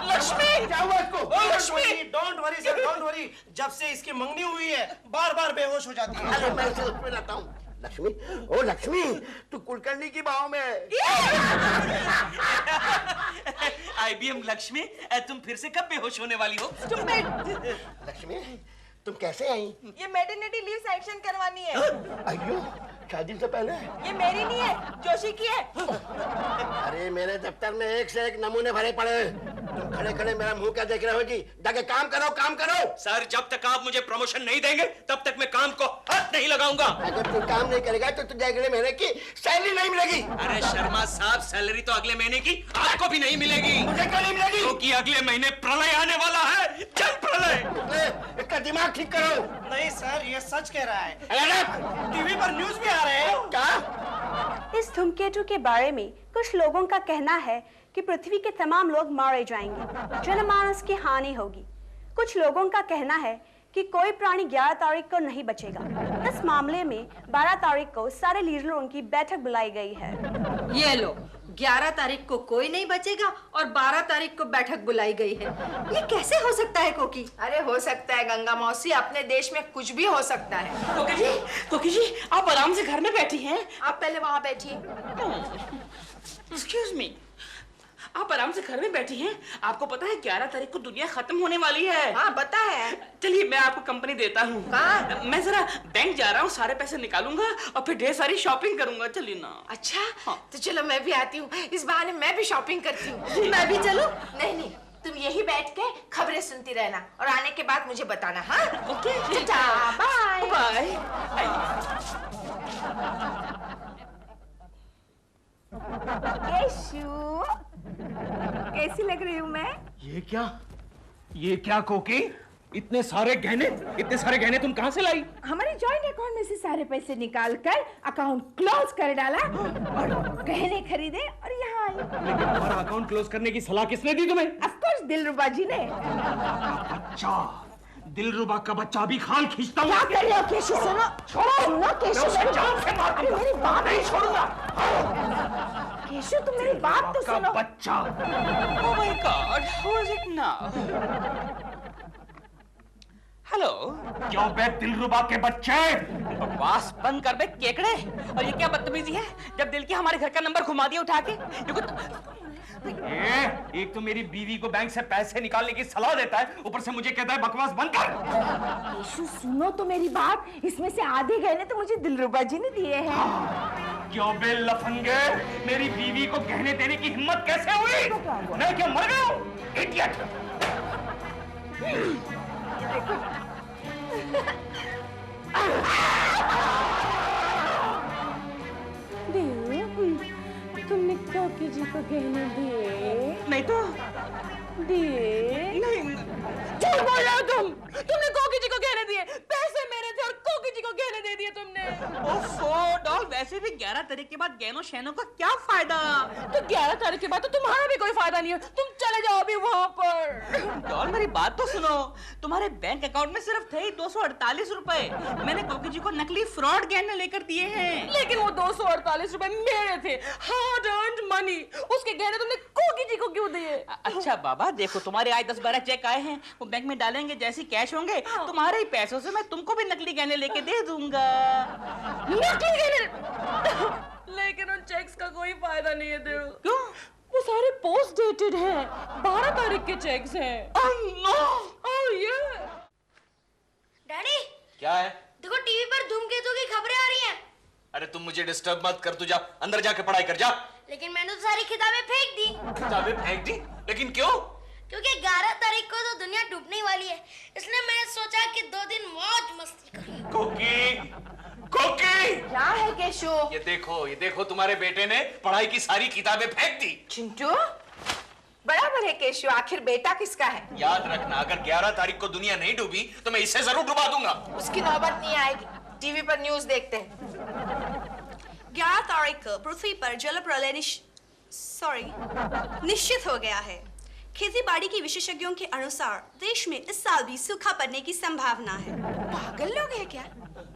S2: लक्ष्मी
S8: क्या हुआ इसको?
S2: Lakshmi
S6: don't worry sir, don't worry. जब से इसकी मंगनी हुई है बार बार बेहोश हो जाती है।
S8: अरे मैं इसे उसमें लाता हूँ। लक्ष्मी, ओ लक्ष्मी, तू कुलकर्णी की बाहों में है।
S2: IBM लक्ष्मी, तुम फिर से कब बेहोश होने वाली हो?
S8: लक्ष्मी तुम कैसे आई?
S1: ये मैटरनिटी लीव सैंक्शन करवानी है।
S8: अयो शादी से पहले?
S1: ये मेरी नहीं है, जोशी की है।
S8: अरे मेरे दफ्तर में एक से एक नमूने भरे पड़े हैं। तुम खड़े खड़े मेरा मुंह क्या देख रहे हो जी? जाके काम करो, काम करो।
S2: सर जब तक आप मुझे प्रमोशन नहीं देंगे तब तक मैं काम को हाथ नहीं लगाऊंगा।
S8: अगर तू काम नहीं करेगा तो तुझे अगले महीने की सैलरी नहीं मिलेगी।
S2: अरे शर्मा साहब सैलरी तो अगले महीने की आपको भी नहीं मिलेगी।
S8: मुझे क्यों नहीं मिलेगी?
S2: क्योंकि अगले महीने प्रलय आने वाला है, जल प्रलय।
S8: इसका दिमाग ठीक करो।
S6: नहीं सर ये सच कह रहा है,
S8: अरे
S6: टीवी पर न्यूज भी आ रहे हैं।
S8: क्या?
S9: इस धूमकेतु के बारे में कुछ लोगों का कहना है कि पृथ्वी के तमाम लोग मारे जाएंगे, जनमानस की हानि होगी। कुछ लोगों का कहना है कि कोई प्राणी 11 तारीख को नहीं बचेगा। इस मामले में 12 तारीख को सारे लीडरों की बैठक बुलाई गई है।
S7: ये लो, 11 तारीख को कोई नहीं बचेगा और 12 तारीख को बैठक बुलाई गई है। ये कैसे हो सकता है कोकी?
S1: अरे हो सकता है गंगा मौसी, अपने देश में कुछ भी हो सकता है।
S5: कोकी जी आप आराम से घर में बैठी हैं।
S1: आप पहले वहां बैठिए।
S5: एक्सक्यूज मी, आप आराम से घर में बैठी हैं। आपको पता है 11 तारीख को दुनिया खत्म होने वाली है।
S1: हाँ पता है।
S5: चलिए मैं आपको कंपनी देता हूँ।
S1: कहाँ?
S5: मैं जरा बैंक जा रहा हूँ, सारे पैसे निकालूंगा और फिर ढेर सारी शॉपिंग करूंगा। चलिए ना।
S1: अच्छा
S5: हाँ।
S1: तो चलो मैं भी आती हूँ, इस बहाने मैं भी शॉपिंग करती हूँ।
S7: मैं भी चलूं?
S1: नहीं तुम यही बैठ के खबरें सुनती रहना और आने के बाद मुझे बताना। हाँ
S5: okay
S1: tata, bye
S5: bye.
S1: Keshu, कैसी लग रही हूँ मैं?
S2: ये क्या कोकी? इतने सारे गहने तुम कहाँ से लाई?
S1: हमारे जॉइंट अकाउंट में से सारे पैसे निकाल कर अकाउंट क्लोज कर डाला और गहने खरीदे और यहाँ आई।
S2: लेकिन हमारा अकाउंट क्लोज करने की सलाह किसने दी तुम्हें?
S1: ऑफ कोर्स दिलरुबा जी ने।
S2: अच्छा दिलरुबा का बच्चा भी खाल खींचता हुआ।
S1: क्या कर रहे हो केशु? सुनो केशु, मेरी बात नहीं छोड़ूंगा। केशु तुम मेरी बात तो सुनो।
S2: बच्चा।
S5: Oh my God, who is it now? Hello.
S2: क्यों बे दिलरुबा के बच्चे?
S5: बकवास बंद कर बे केकड़े। और ये क्या बदतमीजी है? जब दिल की हमारे घर का नंबर घुमा दिया उठा के।
S2: एक तो मेरी बीवी को बैंक से पैसे निकालने की सलाह देता है, ऊपर से मुझे कहता है बकवास बंद कर।
S1: केशु सुनो तो मेरी बात, इसमें से आधे गहने तो मुझे दिलरुबा जी ने दिए हैं।
S2: क्यों बे लफंगे, मेरी बीवी को गहने देने की हिम्मत कैसे हुई? मैं क्या मर गया हूँ? इडियट।
S4: तुमने कोकी जी को गहने दिए?
S5: नहीं तो
S4: दिए?
S5: नहीं।
S4: झूठ बोल रहे हो तुम। तुमने कोकी जी को गहने दिए, पैसे मेरे थे और कोकी जी को गहने दे दिए तुमने।
S5: ओफो डॉल, वैसे भी 11 तारीख के बाद गहनों शहनों का क्या फायदा?
S4: तो 11 तारीख के बाद तो तुम्हारा भी कोई फायदा नहीं है, तुम चले जाओ अभी वहाँ पर।
S5: डॉल मेरी बात तो सुनो, तुम्हारे बैंक अकाउंट में सिर्फ थे ही 248 रुपए। मैंने कोकी जी को नकली फ्रॉड गहने लेकर दिए हैं।
S4: लेकिन वो 248 रुपए मेरे थे, हार्ड अर्न्ड मनी। उसके गहने तुमने कोकी जी को क्यों दिए?
S5: अच्छा बाबा देखो, तुम्हारे आज 10-12 चेक आए हैं, वो बैंक में डालेंगे, जैसे कैश होंगे तुम्हारे ही पैसों से मैं तुमको भी नकली गहने लेके दे दूंगा।
S4: नकली गहने? लेकिन उन चेक्स का कोई फायदा नहीं है दिल।
S5: क्यों?
S4: वो सारे पोस्ट डेटेड हैं, 12 तारीख के चेक्स हैं।
S3: डैडी
S2: क्या है?
S3: देखो टीवी पर धूमकेतु की खबरें आ रही हैं।
S2: अरे तुम मुझे डिस्टर्ब मत कर, तू जा अंदर जाके पढ़ाई कर जा।
S3: लेकिन मैंने तो सारी किताबें फेंक दी।
S2: किताबें फेंक दी? लेकिन क्यों?
S3: क्योंकि 11 तारीख को तो दुनिया डूबने वाली है, इसलिए मैंने सोचा कि 2 दिन मौज मस्ती करें।
S2: कोकी, कोकी!
S1: क्या है केशु?
S2: ये देखो तुम्हारे बेटे ने पढ़ाई की सारी किताबें फेंक दी।
S1: चिंटू, बराबर है केशु, आखिर बेटा किसका है?
S2: याद रखना, अगर 11 तारीख को दुनिया नहीं डूबी तो मैं इसे जरूर डुबा दूंगा।
S1: उसकी नौबत नहीं आएगी, टीवी पर न्यूज देखते हैं।
S9: 11 तारीख को पृथ्वी पर जल प्रलय निश्चित हो गया है। खेती बाड़ी के विशेषज्ञों के अनुसार देश में इस साल भी सूखा पड़ने की संभावना है।
S1: पागल लोग हैं क्या?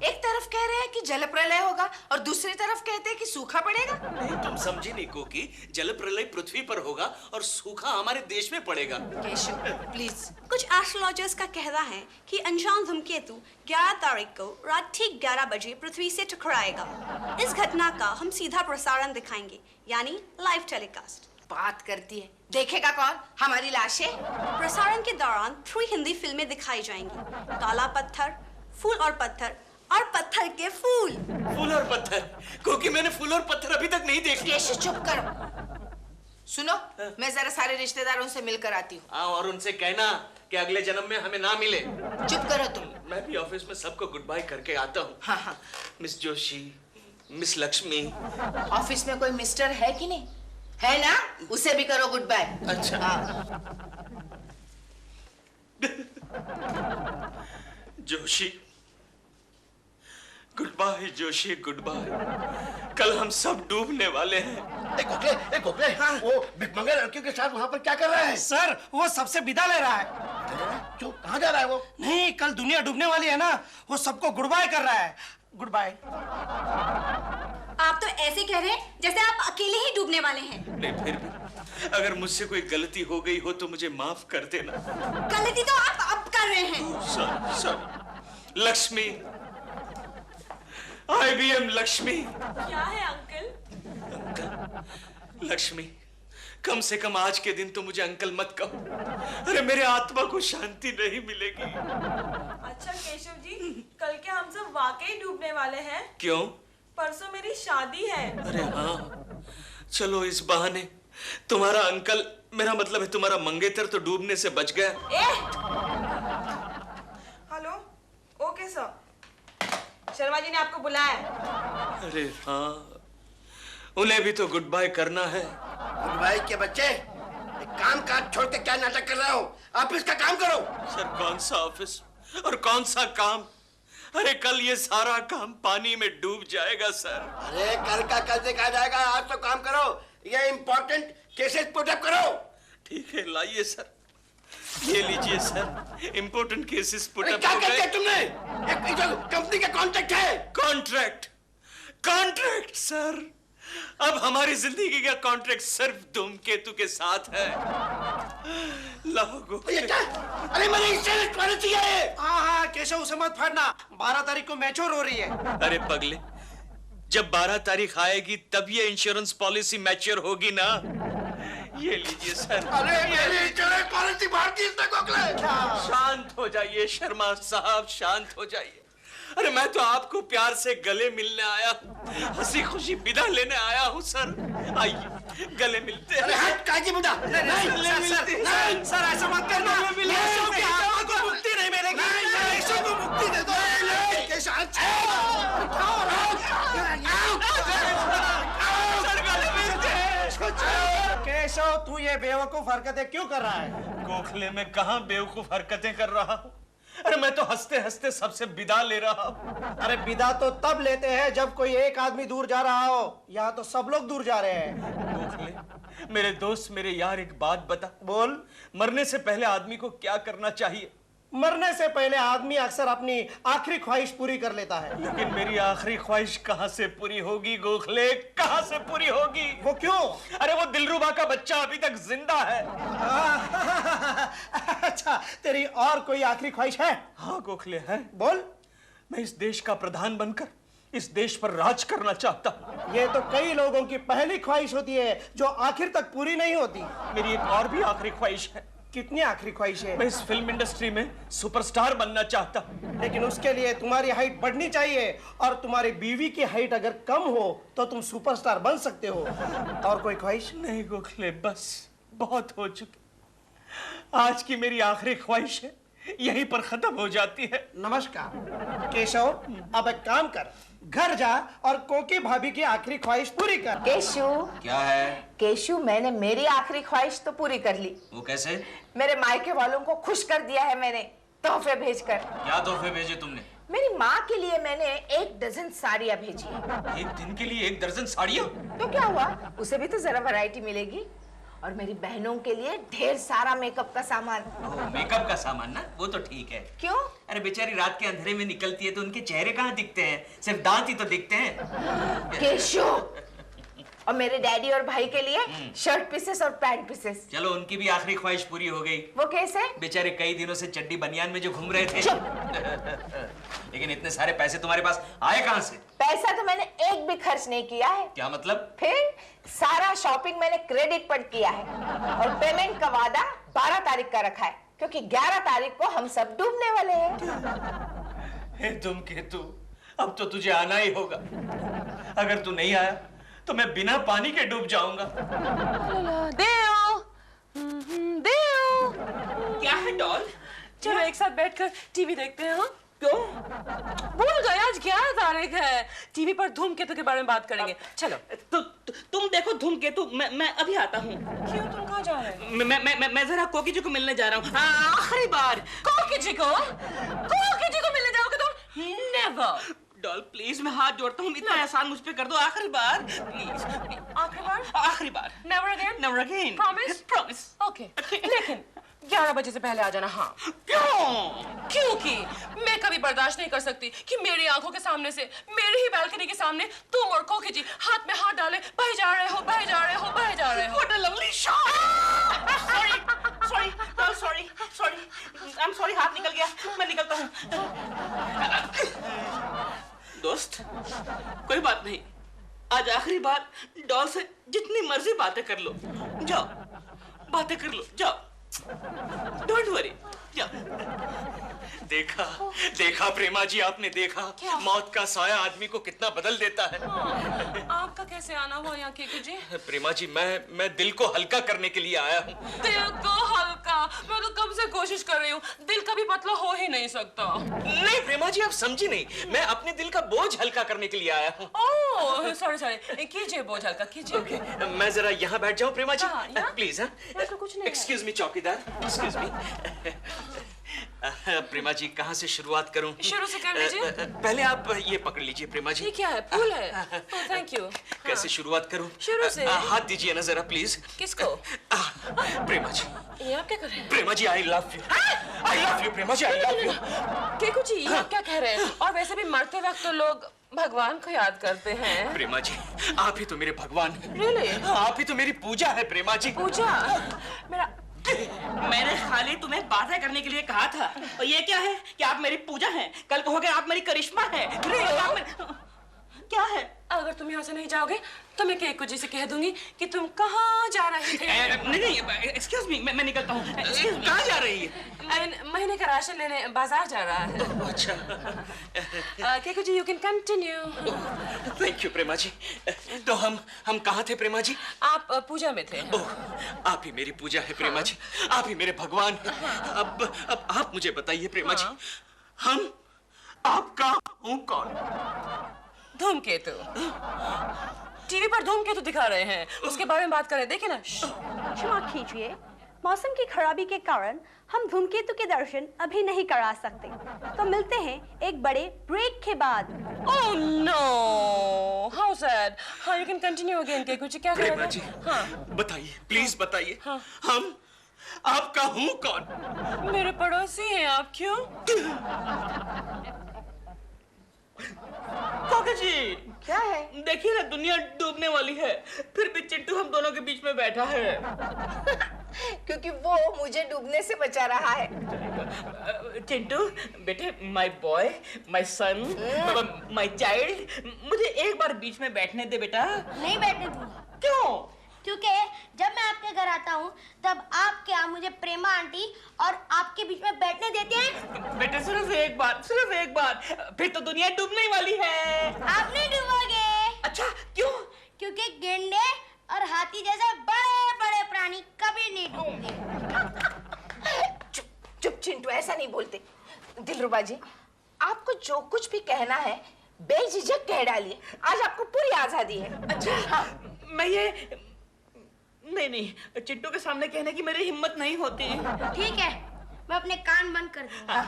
S1: एक तरफ कह रहे हैं कि जल प्रलय होगा और दूसरी तरफ कहते हैं कि सूखा पड़ेगा।
S2: नहीं, तुम समझी नहीं कोकी, जल प्रलय पृथ्वी पर होगा और सूखा हमारे देश में पड़ेगा।
S1: Cashew please.
S9: कुछ एस्ट्रोलॉजर्स का कहना है कि अनजान धूमकेतु 11 तारीख को रात ठीक 11 बजे पृथ्वी से टकराएगा। इस घटना का हम सीधा प्रसारण दिखाएंगे, यानी लाइव टेलीकास्ट।
S1: बात करती है, देखेगा कौन? हमारी लाशें।
S9: प्रसारण के दौरान 3 हिंदी फिल्में दिखाई जाएंगी, काला पत्थर, फूल और पत्थर और पत्थर के फूल।
S2: फूल और पत्थर? क्योंकि मैंने फूल और पत्थर अभी तक नहीं देखे।
S1: केशु चुप करो। सुनो, मैं जरा सारे रिश्तेदारों से मिलकर आती हूँ।
S2: हाँ, और उनसे कहना कि अगले जन्म में हमें ना मिले।
S1: चुप करो तुम।
S2: मैं भी ऑफिस में सबको गुड बाय करके आता हूँ।
S1: हाँ हाँ।
S2: Miss Joshi, miss Lakshmi.
S1: Office में कोई मिस्टर है कि नहीं? है ना? उसे भी करो गुड बाय।
S2: अच्छा। Joshi, good bye Joshi, good bye. कल हम सब डूबने वाले हैं।
S8: ए गोखले, हाँ? वो भिखमंगे लड़कियों के साथ वहाँ पर क्या कर रहा है?
S6: सर, वो सबसे विदा ले रहा है।
S8: क्यों, कहाँ जा रहा है वो?
S6: नहीं, कल दुनिया डूबने वाली है ना, वो सबको गुड बाय कर रहा है। Good bye.
S9: आप तो ऐसे कह रहे हैं जैसे आप अकेले ही डूबने वाले हैं।
S2: नहीं, फिर भी अगर मुझसे कोई गलती हो गई हो तो मुझे माफ कर देना।
S9: गलती तो आप अब कर रहे हैं।
S2: सॉरी। लक्ष्मी, IBM लक्ष्मी।
S4: क्या है अंकल?
S2: अंकल, लक्ष्मी, कम से कम आज के दिन तो मुझे अंकल मत कहो। अरे मेरे आत्मा को शांति नहीं मिलेगी।
S4: अच्छा केशव जी, कल के हम सब वाकई डूबने वाले हैं?
S2: क्यों?
S4: परसों मेरी शादी है।
S2: अरे हाँ, चलो इस बहाने तुम्हारा अंकल, मेरा मतलब है तुम्हारा मंगेतर तो डूबने से बच गया।
S4: Hello, okay sir, Sharma ji ने आपको बुलाया।
S2: अरे हाँ, उन्हें भी तो गुड बाय करना है।
S8: गुड बाय के बच्चे, काम काज छोड़ के क्या नाटक कर रहे हो? ऑफिस का काम करो।
S2: सर, कौन सा ऑफिस और कौन सा काम? अरे कल ये सारा काम पानी में डूब जाएगा सर।
S8: अरे कल का कल देखा जाएगा, आज तो काम करो। ये इम्पोर्टेंट केसेस पुटअप करो।
S2: ठीक है, लाइए सर, ये लीजिए सर, इम्पोर्टेंट केसेस पुटअप।
S8: क्या करते तुमने? एक जो कंपनी का कॉन्ट्रैक्ट है।
S2: कॉन्ट्रैक्ट सर, अब हमारी जिंदगी का कॉन्ट्रैक्ट सिर्फ धूमकेतु के साथ है। लाओ।
S8: ये क्या? अरे मैंने इंश्योरेंस फाड़ना चाहिए।
S6: हाँ, केशव उसे मत फाड़ना, 12 तारीख को मैच्योर हो रही है।
S2: अरे पगले, जब 12 तारीख आएगी तब ये इंश्योरेंस पॉलिसी मैच्योर होगी ना। ये लीजिए सर।
S8: अरे मेरी चले पॉलिसी भारती इसने गोखले।
S2: शांत हो जाइए शर्मा साहब, शांत हो जाइए। अरे मैं तो आपको प्यार से गले मिलने आया हूँ, हंसी खुशी विदा लेने आया हूँ सर। आइए गले मिलते हैं।
S8: अरे हट काजी बुढ़ा।
S6: नहीं सर, ऐसा मत करना। केशव की आत्मा को मुक्ति नहीं मिलेगी। केशव को मुक्ति दे दो। केशव, तू ये बेवकूफ हरकतें क्यों कर रहा है?
S2: गोखले में कहाँ बेवकूफ हरकतें कर रहा हूँ? अरे मैं तो हंसते हंसते सबसे विदा ले रहा हूँ।
S6: अरे विदा तो तब लेते हैं जब कोई एक आदमी दूर जा रहा हो। यहाँ तो सब लोग दूर जा रहे हैं।
S2: गोखले, मेरे दोस्त, मेरे यार, एक बात बता।
S6: बोल।
S2: मरने से पहले आदमी को क्या करना चाहिए?
S6: मरने से पहले आदमी अक्सर अपनी आखिरी ख्वाहिश पूरी कर लेता है।
S2: लेकिन मेरी आखिरी ख्वाहिश कहाँ से पूरी होगी गोखले, कहाँ से पूरी होगी?
S6: वो क्यों?
S2: अरे वो दिलरुबा का बच्चा अभी तक जिंदा है।
S6: अच्छा, तेरी और कोई आखिरी ख्वाहिश है?
S2: हाँ गोखले है।
S6: बोल।
S2: मैं इस देश का प्रधान बनकर इस देश पर राज करना चाहता हूँ।
S6: ये तो कई लोगों की पहली ख्वाहिश होती है जो आखिर तक पूरी नहीं होती।
S2: मेरी एक और भी आखिरी ख्वाहिश है।
S6: कितनी आखिरी ख्वाहिश है?
S2: मैं इस फिल्म इंडस्ट्री में सुपरस्टार बनना चाहता हूँ।
S6: लेकिन उसके लिए तुम्हारी हाइट बढ़नी चाहिए, और तुम्हारी बीवी की हाइट अगर कम हो तो तुम सुपरस्टार बन सकते हो। और कोई ख्वाहिश?
S2: नहीं गोखले, बस बहुत हो चुकी। आज की मेरी आखिरी ख्वाहिश है यहीं पर खत्म हो जाती है।
S6: नमस्कार केशव, अब एक काम कर, घर जा और कोकी भाभी की आखिरी ख्वाहिश पूरी कर।
S1: केशु।
S2: क्या है?
S1: केशु, मैंने मेरी आखिरी ख्वाहिश तो पूरी कर ली।
S2: वो कैसे?
S1: मेरे मायके वालों को खुश कर दिया है मैंने, तोहफे भेजकर।
S2: क्या तोहफे भेजे तुमने?
S1: मेरी माँ के लिए मैंने 1 दर्जन साड़ियाँ भेजी है।
S2: एक दिन के लिए 1 दर्जन साड़ियाँ?
S1: तो क्या हुआ, उसे भी तो जरा वैरायटी मिलेगी। और मेरी बहनों के लिए ढेर सारा मेकअप का सामान।
S2: मेकअप का सामान ना, वो तो ठीक है।
S1: क्यों?
S2: अरे बेचारी रात के अंधेरे में निकलती है तो उनके चेहरे कहाँ दिखते हैं, सिर्फ दांत ही तो दिखते हैं।
S1: केशु, और मेरे डैडी और भाई के लिए शर्ट पीसेस और पैंट पीसेस।
S2: चलो उनकी भी आखिरी ख्वाहिश पूरी हो गई।
S1: वो कैसे?
S2: बेचारे कई दिनों से चड्डी बनियान में जो घूम रहे थे। लेकिन इतने सारे पैसे तुम्हारे पास आए कहाँ से?
S1: पैसा तो मैंने एक भी खर्च नहीं किया है।
S2: क्या मतलब?
S1: फिर सारा शॉपिंग मैंने क्रेडिट पर किया है, और पेमेंट का वादा 12 तारीख का रखा है, क्योंकि 11 तारीख को हम सब डूबने वाले हैं।
S2: हे धूमकेतु, अब तो तुझे आना ही होगा। अगर तू नहीं आया तो मैं बिना पानी के डूब जाऊंगा।
S4: देव, देव।
S5: क्या है डॉल?
S4: चलो एक साथ बैठकर टीवी देखते हैं। हाँ?
S5: क्यों?
S4: भूल गए, आज 11 तारीख है। टीवी पर धूमकेतु के बारे में बात करेंगे। चलो।
S5: तुम देखो धूमकेतु, मैं अभी आता हूँ।
S4: क्यों, तुम कहाँ जा रहे हो?
S5: मैं जरा कोकी जी को मिलने जा रहा हूँ, आखिरी बार।
S4: कोकी जी को मिलने जाओगे तुम? नेवर।
S5: डॉल प्लीज, मैं हाथ जोड़ता हूँ, इतना एहसान मुझ पे कर दो, आखिरी बार प्लीज।
S4: आखिरी बार?
S5: आखिरी बार।
S4: Never again?
S5: Never again.
S4: Promise?
S5: Promise.
S4: Okay, लेकिन 11 बजे से पहले आ जाना। हाँ।
S5: क्यों?
S4: क्योंकि मैं कभी बर्दाश्त नहीं कर सकती कि मेरी आंखों के सामने से, मेरी ही बालकनी के सामने तुम और कोकी जी हाथ में हाथ डाले बह जा रहे हो, बह जा रहे हो, बह जा रहे हो।
S5: What a lovely shot! sorry, I'm sorry, हाथ निकल गया, मैं निकलता हूँ। दोस्त, कोई बात नहीं, आज आखिरी बार डॉल से जितनी मर्जी बातें कर लो, जाओ, बातें कर लो, जाओ, डोंट वरी, जाओ।
S2: देखा प्रेमा जी, आपने देखा मौत का साया आदमी को कितना बदल देता है।
S4: आपका कैसे आना हुआ यहाँ केकू जी?
S2: प्रेमा जी, मैं दिल को हल्का करने के लिए आया हूँ।
S4: दिल को हल्का? मैं तो कब से कोशिश कर रही हूँ, दिल कभी पतला हो ही नहीं सकता।
S2: नहीं प्रेमा जी, आप समझी नहीं, मैं अपने दिल का बोझ हल्का करने के लिए आया हूँ।
S4: ओह सॉरी, कीजिए बोझ हल्का कीजिए।
S2: मैं जरा यहाँ बैठ जाऊँ प्रेमा जी, प्लीज।
S4: कुछ नहीं।
S2: एक्सक्यूज मी चौकीदार, एक्सक्यूज मी। प्रेमा जी, कहाँ से शुरुआत करूं?
S4: शुरू से कर लीजिए।
S2: पहले आप ये पकड़ लीजिए प्रेमा जी।
S4: ये क्या है? फूल है? Thank you.
S2: कैसे शुरुआत करूं?
S4: शुरू से।
S2: हाथ दीजिए ना जरा प्लीज।
S4: किसको?
S2: प्रेमा जी।
S4: ये आप क्या कर रहे हैं?
S2: Prema ji, I love you. I love you Prema ji, I love you.
S4: Keku ji, ये आप क्या कह रहे हैं? और वैसे भी मरते वक्त तो लोग भगवान को याद करते हैं।
S2: प्रेमा जी, आप ही तो मेरे भगवान हैं।
S4: Really?
S2: आप ही तो मेरी पूजा है प्रेमा जी।
S4: पूजा? मेरा
S5: मैंने खाली तुम्हें बातें करने के लिए कहा था, और ये क्या है कि आप मेरी पूजा हैं, कल कहोगे आप मेरी करिश्मा है। क्या है?
S4: अगर तुम यहाँ से नहीं जाओगे तो मैं केको जी से कह दूंगी कि तुम कहाँ जा रहे थे।
S5: नहीं, एक्सक्यूज मी, मैं निकलता हूँ।
S2: कहाँ जा रही है?
S4: महीने का राशन लेने बाजार जा रहा है।
S2: अच्छा।
S4: Keku ji, you can continue.
S2: Thank you Prema ji. तो हम कहाँ थे प्रेमा जी?
S4: आप पूजा में थे।
S2: ओह, आप ही मेरी पूजा है प्रेमा जी, आप ही मेरे भगवान हैं। अब आप मुझे बताइए प्रेमा जी, हम आपका हूँ कौन?
S4: धूमकेतु। टीवी पर धूमकेतु दिखा रहे हैं, उसके बारे में बात करें। देखिए ना।
S9: क्षमा कीजिए, मौसम की खराबी के कारण हम धूमकेतु के दर्शन अभी नहीं करा सकते, तो मिलते हैं एक बड़े ब्रेक के बाद।
S4: Oh no! How sad. हाँ, you can continue again. केको जी, क्या कह रहे
S2: प्रेमा जी,
S4: थे? हाँ,
S2: बताइए, प्लीज बताइए,
S4: हाँ।
S2: हम आपका हूँ कौन?
S4: मेरे पड़ोसी हैं आप। क्यों?
S5: कोकी जी,
S1: क्या है?
S5: देखिए ना, दुनिया डूबने वाली है, फिर भी चिंटू हम दोनों के बीच में बैठा है।
S1: क्योंकि वो मुझे डूबने से बचा रहा है।
S5: चिंटू बेटे, my boy, my son, my child, मुझे एक बार बीच में बैठने दे बेटा।
S3: नहीं बैठने दूंगा।
S5: क्यों?
S3: क्योंकि जब मैं आपके घर आता हूँ तब आप क्या मुझे प्रेमा आंटी और आपके बीच में बैठने देते हैं?
S5: बेटे सिर्फ एक बार, फिर तो दुनिया डूबने वाली है।
S3: आप नहीं डूबोगे।
S5: अच्छा, क्यों?
S3: क्योंकि गेंडे और हाथी जैसे बड़े बड़े प्राणी कभी नहीं डूबते।
S1: चुप चिंटू, ऐसा नहीं बोलते। दिलरुबा जी, आपको जो कुछ भी कहना है बेझिझक कह डालिए, आज आपको पूरी आजादी है।
S5: अच्छा, हाँ, मैं ये नहीं, चिंटू के सामने कहने की मेरी हिम्मत नहीं होती।
S3: ठीक है, मैं अपने कान बंद कर दूंगा।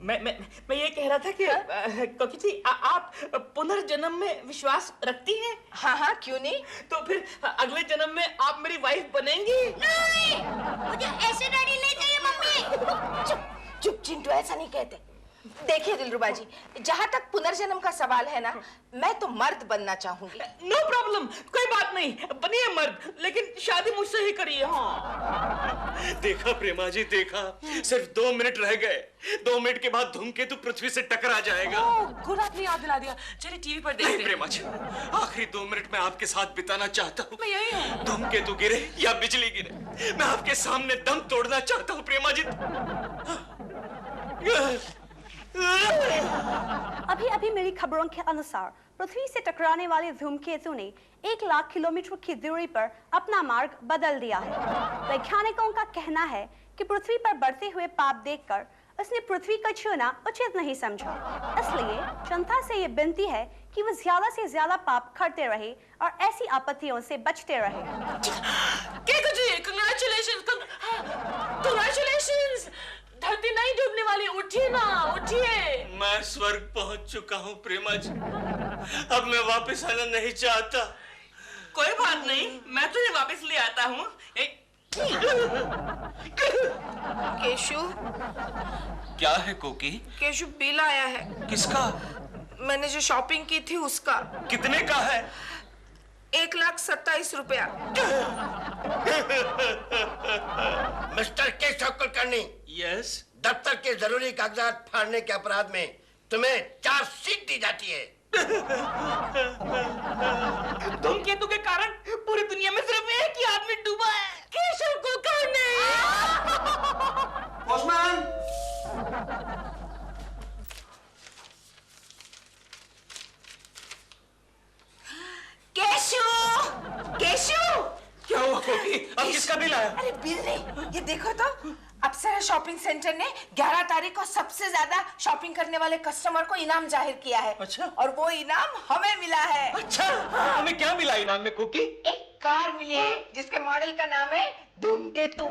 S5: मैं ये कह रहा था कि कोकी जी, आप पुनर्जन्म में विश्वास रखती हैं?
S1: हाँ, क्यों नहीं?
S5: तो फिर अगले जन्म में आप मेरी वाइफ बनेंगी?
S3: नहीं, मुझे ऐसे डैडी नहीं चाहिए मम्मी।
S1: चुप चिंटू, ऐसा नहीं कहते। देखिए दिलरुबा जी, जहाँ तक पुनर्जन्म का सवाल है ना, मैं तो मर्द बनना चाहूंगी।
S5: नो प्रॉब्लम, कोई बात नहीं, बनिए मर्द, लेकिन शादी मुझसे ही करिए। हाँ,
S2: देखा प्रेमा जी, देखा, सिर्फ 2 मिनट रह गए। 2 मिनट के बाद धूमकेतु पृथ्वी से टकरा जाएगा।
S4: गुड, आपने याद दिला दिया। चलिए टीवी पर देखते हैं।
S2: नहीं प्रेमा जी, आखिरी 2 मिनट मैं आपके साथ बिताना चाहता हूँ।
S4: मैं यही हूँ।
S2: धूमकेतु गिरे या बिजली गिरे, मैं आपके सामने दम तोड़ना चाहता हूँ प्रेमा जी।
S9: अभी अभी मेरी खबरों के अनुसार पृथ्वी से टकराने वाले धूमकेतु ने 1 लाख किलोमीटर की दूरी पर अपना मार्ग बदल दिया है। वैज्ञानिकों का कहना है कि पृथ्वी पर बढ़ते हुए पाप देखकर उसने पृथ्वी को छूना उचित नहीं समझा, इसलिए जनता से ये विनती है कि वो ज्यादा से ज्यादा पाप करते रहे और ऐसी आपत्तियों से बचते रहे।
S4: केको जी, congratulations! धरती नहीं डूबने वाली, उठिए ना, उठिए।
S2: मैं स्वर्ग पहुंच चुका हूँ प्रेमा जी, अब मैं वापस आना नहीं चाहता।
S5: कोई बात नहीं, मैं तुझे वापस ले आता हूँ।
S1: केशु,
S2: क्या है कोकी?
S1: केशु, बिल आया है।
S2: किसका?
S1: मैंने जो शॉपिंग की थी उसका।
S2: कितने का है?
S1: 1,27,000 रुपया।
S8: Mister Keshav Kulkarni,
S2: yes.
S8: दफ्तर के जरूरी कागजात फाड़ने के अपराध में तुम्हें चार्जशीट दी जाती है।
S5: धूमकेतु के कारण पूरी दुनिया में सिर्फ एक ही आदमी डूबा है, केशव कुलकर्णी।
S6: पोस्टमैन!
S1: केशु! केशु!
S2: क्या हुआ कोकी? अब किसका बिल आया?
S1: अरे बिल नहीं, ये देखो तो, अप्सरा शॉपिंग सेंटर ने 11 तारीख को सबसे ज्यादा शॉपिंग करने वाले कस्टमर को इनाम जाहिर किया है।
S2: अच्छा।
S1: और वो इनाम हमें मिला है।
S2: अच्छा, हमें क्या मिला इनाम में कोकी?
S1: एक कार मिली है जिसके मॉडल का नाम है धूमकेतु।